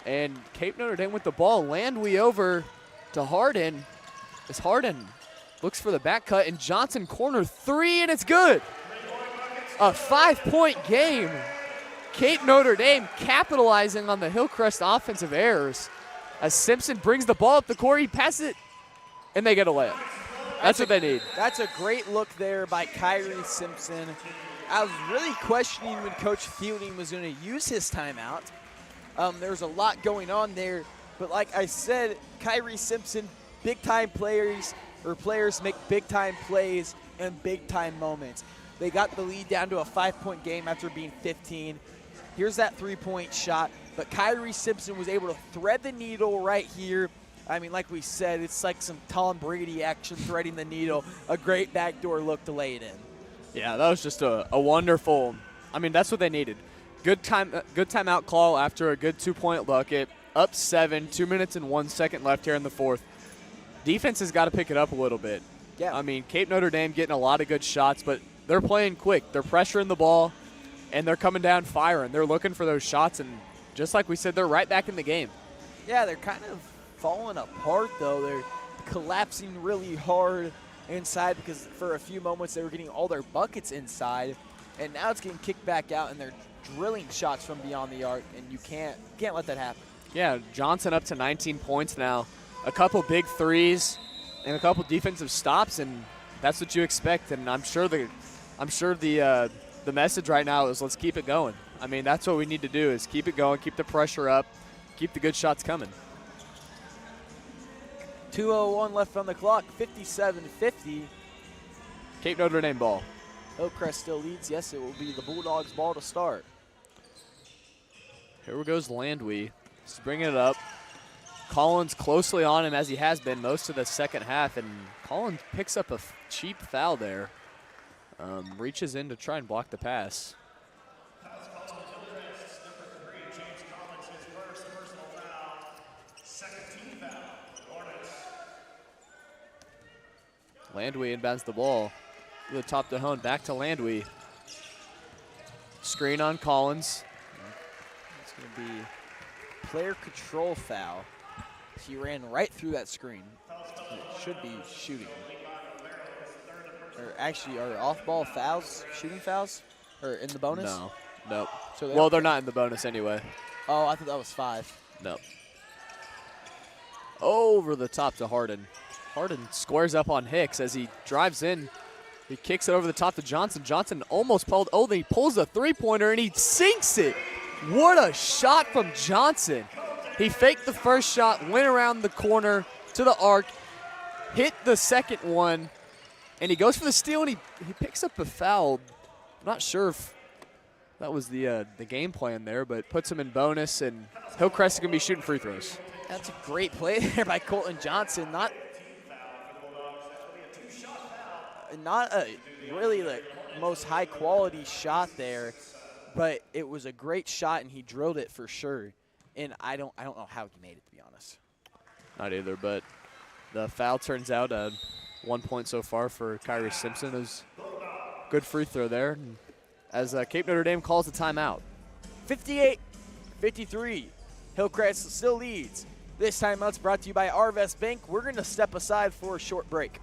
And Cape Notre Dame with the ball. Landry over to Harden. As Harden looks for the back cut, and Johnson corner three, and it's good. A 5-point game. Cape Notre Dame capitalizing on the Hillcrest offensive errors. As Simpson brings the ball up the court, he passes it, and they get a layup. That's what they need. That's a great look there by Kyrie Simpson. I was really questioning when Coach Fielding was going to use his timeout. There's a lot going on there, but like I said, Kyrie Simpson, big-time players make big-time plays and big-time moments. They got the lead down to a 5-point game after being 15. Here's that three-point shot, but Kyrie Simpson was able to thread the needle right here. I mean, like we said, it's like some Tom Brady action, threading the needle. A great backdoor look to lay it in. Yeah, that was just a wonderful, I mean, that's what they needed. Good timeout call after a good 2-point bucket. Up 7, 2 minutes and 1 second left here in the fourth. Defense has got to pick it up a little bit. Yeah. I mean, Cape Notre Dame getting a lot of good shots, but they're playing quick. They're pressuring the ball, and they're coming down firing. They're looking for those shots, and just like we said, they're right back in the game. Yeah, they're kind of falling apart, though. They're collapsing really hard inside because for a few moments they were getting all their buckets inside, and now it's getting kicked back out, and they're drilling shots from beyond the arc, and you can't let that happen. Yeah, Johnson up to 19 points now. A couple big threes and a couple defensive stops, and that's what you expect. And I'm sure the message right now is let's keep it going. I mean, that's what we need to do is keep it going, keep the pressure up, keep the good shots coming. 2:01 left on the clock, 57-50. Cape Notre Dame ball. Hillcrest still leads. Yes, it will be the Bulldogs ball to start. Here goes Landry. He's bringing it up. Collins closely on him as he has been most of the second half, and Collins picks up a cheap foul there. Reaches in to try and block the pass. Landry inbounds the ball. To the top to Hone, back to Landry. Screen on Collins. It's going to be player control foul. He ran right through that screen. It should be shooting. Or actually, are off-ball fouls shooting fouls? Or in the bonus? No. Nope. So they're not in the bonus anyway. Oh, I thought that was 5. Nope. Over the top to Harden. Harden squares up on Hicks as he drives in. He kicks it over the top to Johnson. Johnson almost pulled. Oh, then he pulls a three-pointer and he sinks it. What a shot from Johnson. He faked the first shot, went around the corner to the arc, hit the second one, and he goes for the steal, and he picks up a foul. I'm not sure if that was the game plan there, but puts him in bonus, and Hillcrest is going to be shooting free throws. That's a great play there by Colton Johnson. Not a really the most high-quality shot there, but it was a great shot, and he drilled it for sure. And I don't know how he made it, to be honest. Not either, but the foul turns out 1 point so far for Kyrie Simpson. It was a good free throw there as Cape Notre Dame calls the timeout. 58-53. Hillcrest still leads. This timeout's brought to you by Arvest Bank. We're going to step aside for a short break.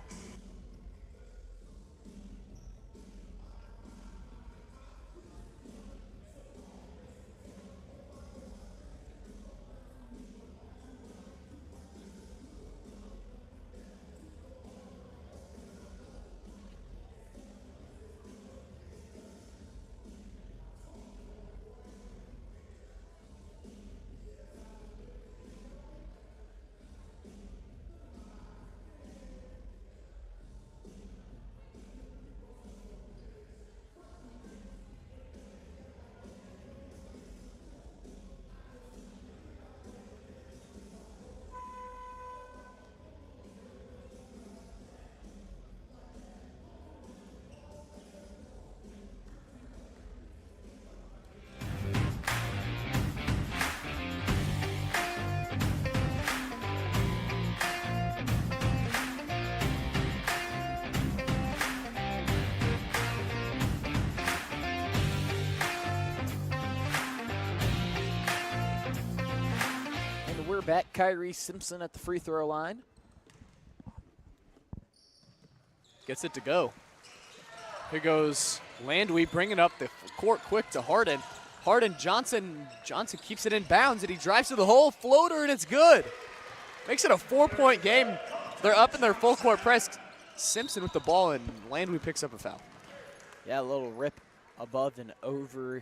back Kyrie Simpson at the free throw line. Gets it to go. Here goes Landry bringing up the court quick to Harden. Johnson keeps it in bounds, and he drives to the hole, floater, and it's good. Makes it a 4-point game. They're up in their full court press. Simpson with the ball, and Landry picks up a foul. Yeah, a little rip above and over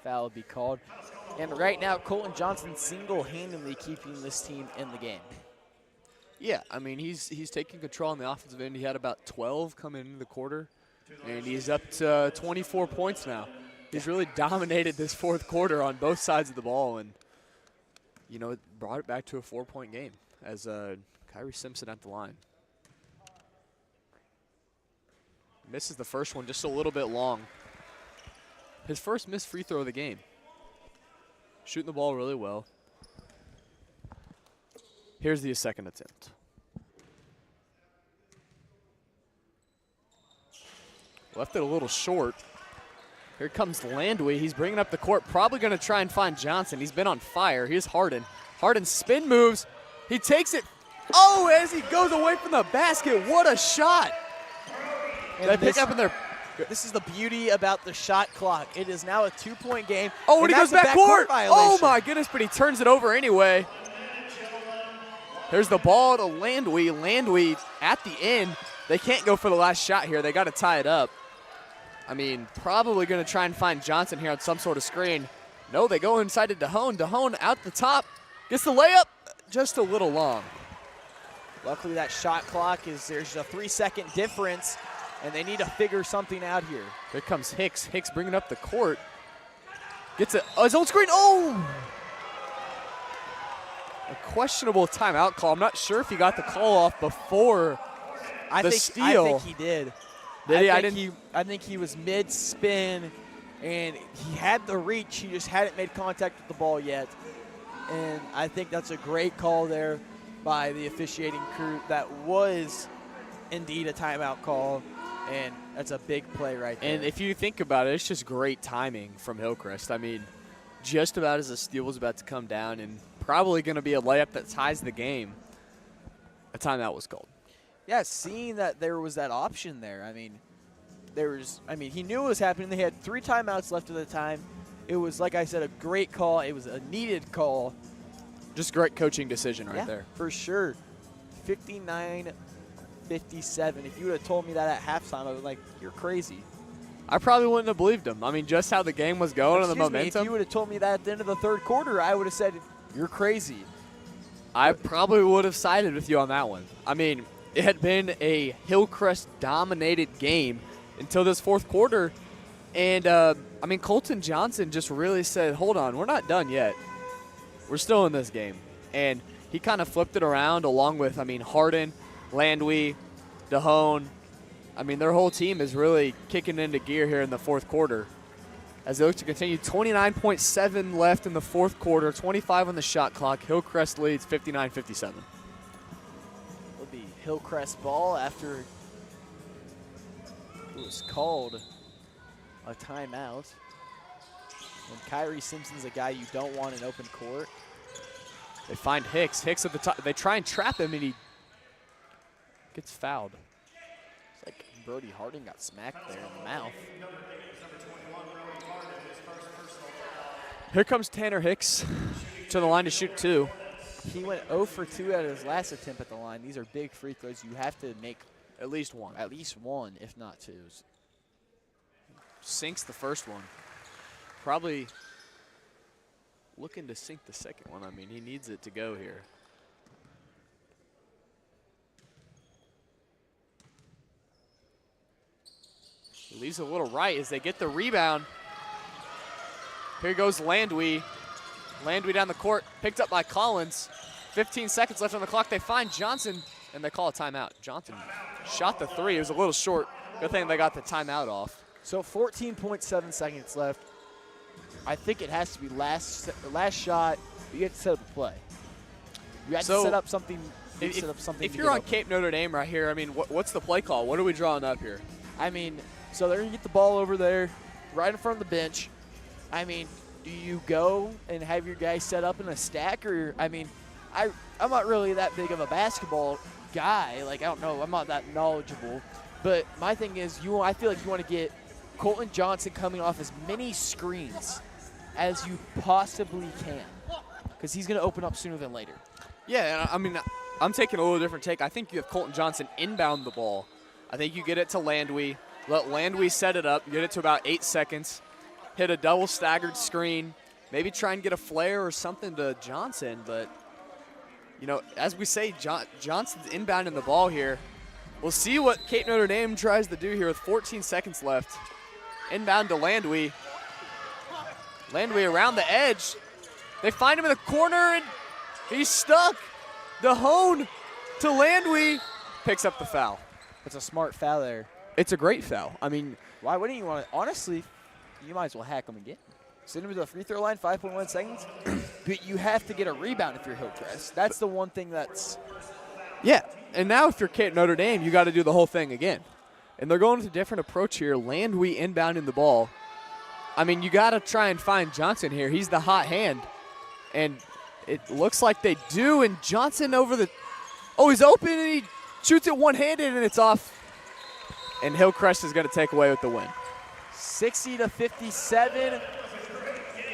foul would be called. And right now, Colton Johnson single-handedly keeping this team in the game. Yeah, I mean, he's taking control on the offensive end. He had about 12 coming into the quarter, and he's up to 24 points now. He's really dominated this fourth quarter on both sides of the ball, and, you know, it brought it back to a 4-point game as Kyrie Simpson at the line. Misses the first one just a little bit long. His first missed free throw of the game. Shooting the ball really well. Here's the second attempt. Left it a little short. Here comes Landry. He's bringing up the court. Probably going to try and find Johnson. He's been on fire. Here's Harden. Harden spin moves. He takes it. Oh, as he goes away from the basket. What a shot. And they pick up in their. This is the beauty about the shot clock. It is now a 2-point game. Oh, and he goes back court. Oh, my goodness, but he turns it over anyway. There's the ball to Landry. Landry at the end. They can't go for the last shot here. They got to tie it up. I mean, probably going to try and find Johnson here on some sort of screen. No, they go inside to Dahone. Dahone out the top. Gets the layup. Just a little long. Luckily, that shot clock there's a 3-second difference, and they need to figure something out here. Here comes Hicks. Hicks bringing up the court. Gets it. Oh, his own screen. Oh! A questionable timeout call. I'm not sure if he got the call off before the steal. I think he did. I think he was mid-spin, and he had the reach. He just hadn't made contact with the ball yet. And I think that's a great call there by the officiating crew. That was indeed a timeout call, and that's a big play right there. And if you think about it, it's just great timing from Hillcrest. I mean, just about as the steal was about to come down and probably going to be a layup that ties the game, a timeout was called. Yeah, seeing that there was that option there. I mean, he knew it was happening. They had 3 timeouts left at the time. It was, like I said, a great call. It was a needed call. Just great coaching decision right there. For sure. 59-57. If you would have told me that at halftime, I was like, you're crazy. I probably wouldn't have believed him. I mean, just how the game was going and the momentum. If you would have told me that at the end of the third quarter, I would have said, you're crazy. I probably would have sided with you on that one. I mean, it had been a Hillcrest-dominated game until this fourth quarter. And, I mean, Colton Johnson just really said, hold on, we're not done yet. We're still in this game. And he kind of flipped it around along with, I mean, Harden, Landry, Dahone. I mean, their whole team is really kicking into gear here in the fourth quarter as they look to continue. 29.7 left in the fourth quarter, 25 on the shot clock. Hillcrest leads 59-57. It'll be Hillcrest ball after it was called a timeout. And Kyrie Simpson's a guy you don't want in open court. They find Hicks. Hicks at the top. They try and trap him, and he gets fouled. It's like Brody Harding got smacked there in the mouth. Here comes Tanner Hicks to the line to shoot 2. He went 0 for 2 at his last attempt at the line. These are big free throws. You have to make at least one. At least one, if not 2. Sinks the first one. Probably looking to sink the second one. I mean, he needs it to go here. He leaves a little right as they get the rebound. Here goes Landry. Landry down the court, picked up by Collins. 15 seconds left on the clock. They find Johnson, and they call a timeout. Johnson shot the 3. It was a little short. Good thing they got the timeout off. So 14.7 seconds left. I think it has to be last shot. You get to set up a play. You have to set up something. If you're on Cape Notre Dame right here, I mean, what's the play call? What are we drawing up here? I mean, so they're going to get the ball over there right in front of the bench. I mean, do you go and have your guys set up in a stack? Or, I mean, I'm not really that big of a basketball guy. Like, I don't know. I'm not that knowledgeable. But my thing is, I feel like you want to get Colton Johnson coming off as many screens as you possibly can, because he's going to open up sooner than later. Yeah, and I mean, I'm taking a little different take. I think you have Colton Johnson inbound the ball. I think you get it to Landwy, let Landwy set it up, get it to about 8 seconds, hit a double staggered screen, maybe try and get a flare or something to Johnson. But, you know, as we say, Johnson's inbounding the ball here. We'll see what Cape Notre Dame tries to do here with 14 seconds left. Inbound to Landwy. Landwy around the edge. They find him in the corner, and he's stuck. The hone to Landwy. Picks up the foul. It's a smart foul there. It's a great foul. I mean, why wouldn't you want to? Honestly, you might as well hack him again. Send him to the free throw line, 5.1 seconds. But you have to get a rebound if you're Hillcrest. That's the one thing that's. Yeah, and now if you're Cape Notre Dame, you got to do the whole thing again. And they're going with a different approach here. Landwy inbounding the ball. I mean, you got to try and find Johnson here. He's the hot hand. And it looks like they do. And Johnson over the – oh, he's open, and he shoots it one-handed, and it's off. And Hillcrest is going to take away with the win. 60-57.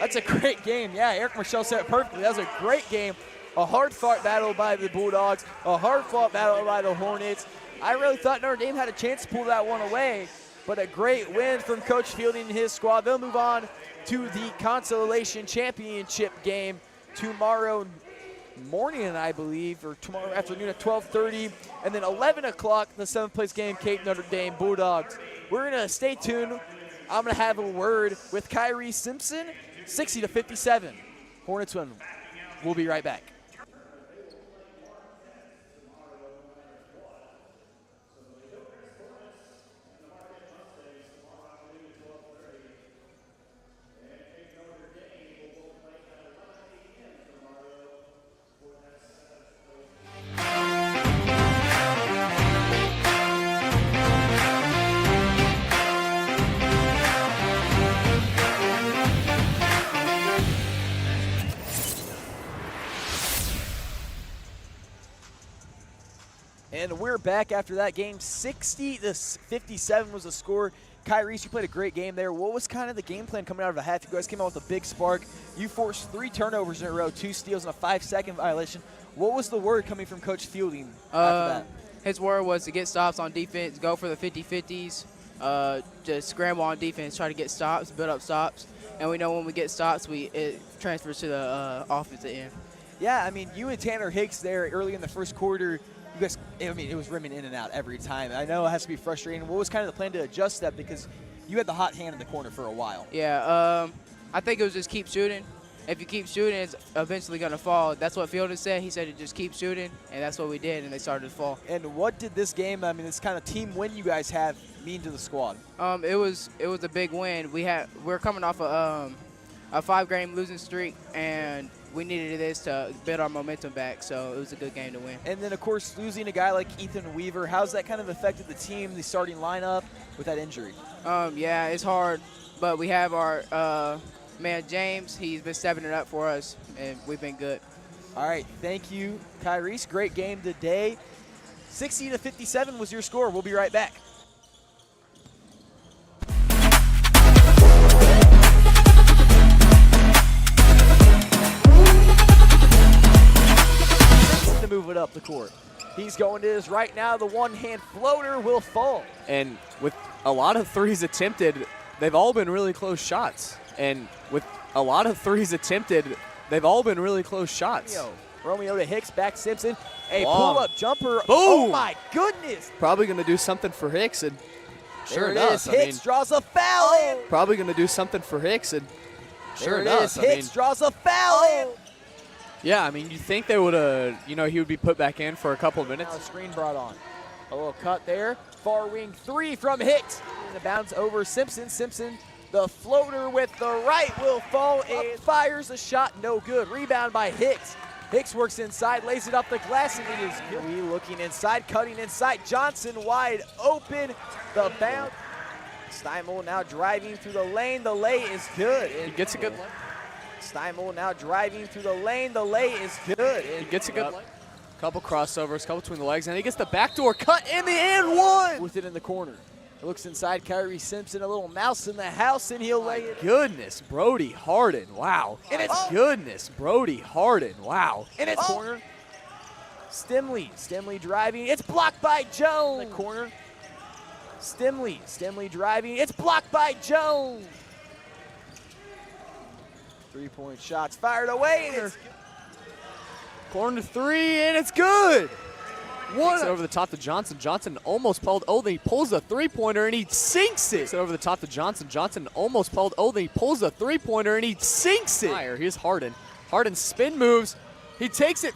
That's a great game. Yeah, Eric Michelle said it perfectly. That was a great game. A hard-fought battle by the Bulldogs. A hard-fought battle by the Hornets. I really thought Notre Dame had a chance to pull that one away, but a great win from Coach Fielding and his squad. They'll move on to the Consolation Championship game tomorrow morning, I believe, or tomorrow afternoon at 12:30, and then 11 o'clock, the seventh-place game, Cape Notre Dame Bulldogs. We're going to stay tuned. I'm going to have a word with Kyrie Simpson, 60-57. Hornets win. We'll be right back. And we're back after that game. 60-57 was the score. Kyrie, you played a great game there. What was kind of the game plan coming out of the half? You guys came out with a big spark. You forced 3 turnovers in a row, 2 steals, and a 5-second violation. What was the word coming from Coach Fielding after that? His word was to get stops on defense, go for the 50-50s, just scramble on defense, try to get stops, build up stops. And we know when we get stops, it transfers to the offensive end. Yeah, I mean, you and Tanner Hicks there early in the first quarter, you guys, I mean, it was rimming in and out every time. I know it has to be frustrating. What was kind of the plan to adjust that, because you had the hot hand in the corner for a while? Yeah, I think it was just keep shooting. If you keep shooting, it's eventually going to fall. That's what Fielding said. He said to just keep shooting, and that's what we did, and they started to fall. And what did this game, I mean, this kind of team win you guys have, mean to the squad? It was a big win. We're coming off a 5-game losing streak, and we needed this to build our momentum back, so it was a good game to win. And then, of course, losing a guy like Ethan Weaver, how's that kind of affected the team, the starting lineup, with that injury? Yeah, it's hard, but we have our man James. He's been stepping it up for us, and we've been good. All right, thank you, Kyrie. Great game today. 60-57 was your score. We'll be right back. To move it up the court. He's going to his right now. The one-hand floater will fall. And with a lot of threes attempted, they've all been really close shots. And with a lot of threes attempted, they've all been really close shots. Romeo to Hicks, back Simpson. A Long. pull-up jumper. Boom. Oh, my goodness. Probably going to do something for Hicks, and sure it does. is. Hicks draws a foul. Probably going to do something for Hicks, and sure it does. is. Hicks draws a foul. Yeah, I mean, you think they would have, he would be put back in for a couple of minutes. Now screen brought on. A little cut there. Far wing 3 from Hicks. And the bounce over Simpson. Simpson, the floater with the right will fall and fires a shot. No good. Rebound by Hicks. Hicks works inside, lays it up the glass, and it is good. Looking inside, cutting inside. Johnson wide open. The bounce. Steinmüller now driving through the lane. The lay is good. He gets a good lay. Steimel now driving through the lane. The lay is good. He gets a good lay. Couple crossovers, couple between the legs, and he gets the backdoor cut in the and one. With it in the corner. It looks inside. Kyrie Simpson, a little mouse in the house, and he'll lay it. Goodness, Brody Harden. Wow. And it's goodness, Brody Harden. Wow. In its corner. Stimley driving. It's blocked by Jones. In the corner. Stimley driving. It's blocked by Jones. 3-point shots fired away. And it's corner three, and it's good. Takes it over the top to Johnson. Johnson almost pulled. Oh, he pulls a three-pointer, and he sinks it. Takes it over the top to Johnson. Johnson almost pulled. Oh, he pulls a three-pointer, and he sinks it. Here's Harden. Harden spin moves. He takes it.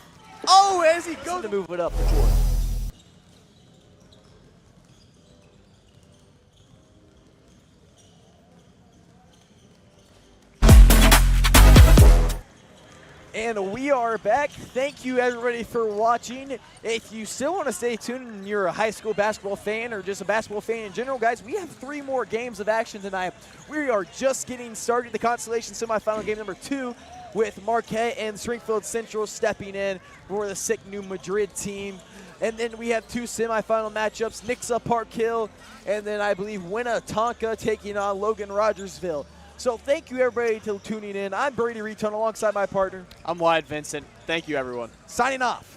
Oh, as he goes to move it up the court. And we are back. Thank you, everybody, for watching. If you still want to stay tuned and you're a high school basketball fan or just a basketball fan in general, guys, we have 3 more games of action tonight. We are just getting started. The Consolation semifinal game number 2 with Marquette and Springfield Central stepping in for the sick New Madrid team. And then we have 2 semifinal matchups, Nixa Park Hill, and then I believe Winnetonka taking on Logan Rogersville. So thank you, everybody, for tuning in. I'm Brady Reton alongside my partner. I'm Wyatt Vincent. Thank you, everyone. Signing off.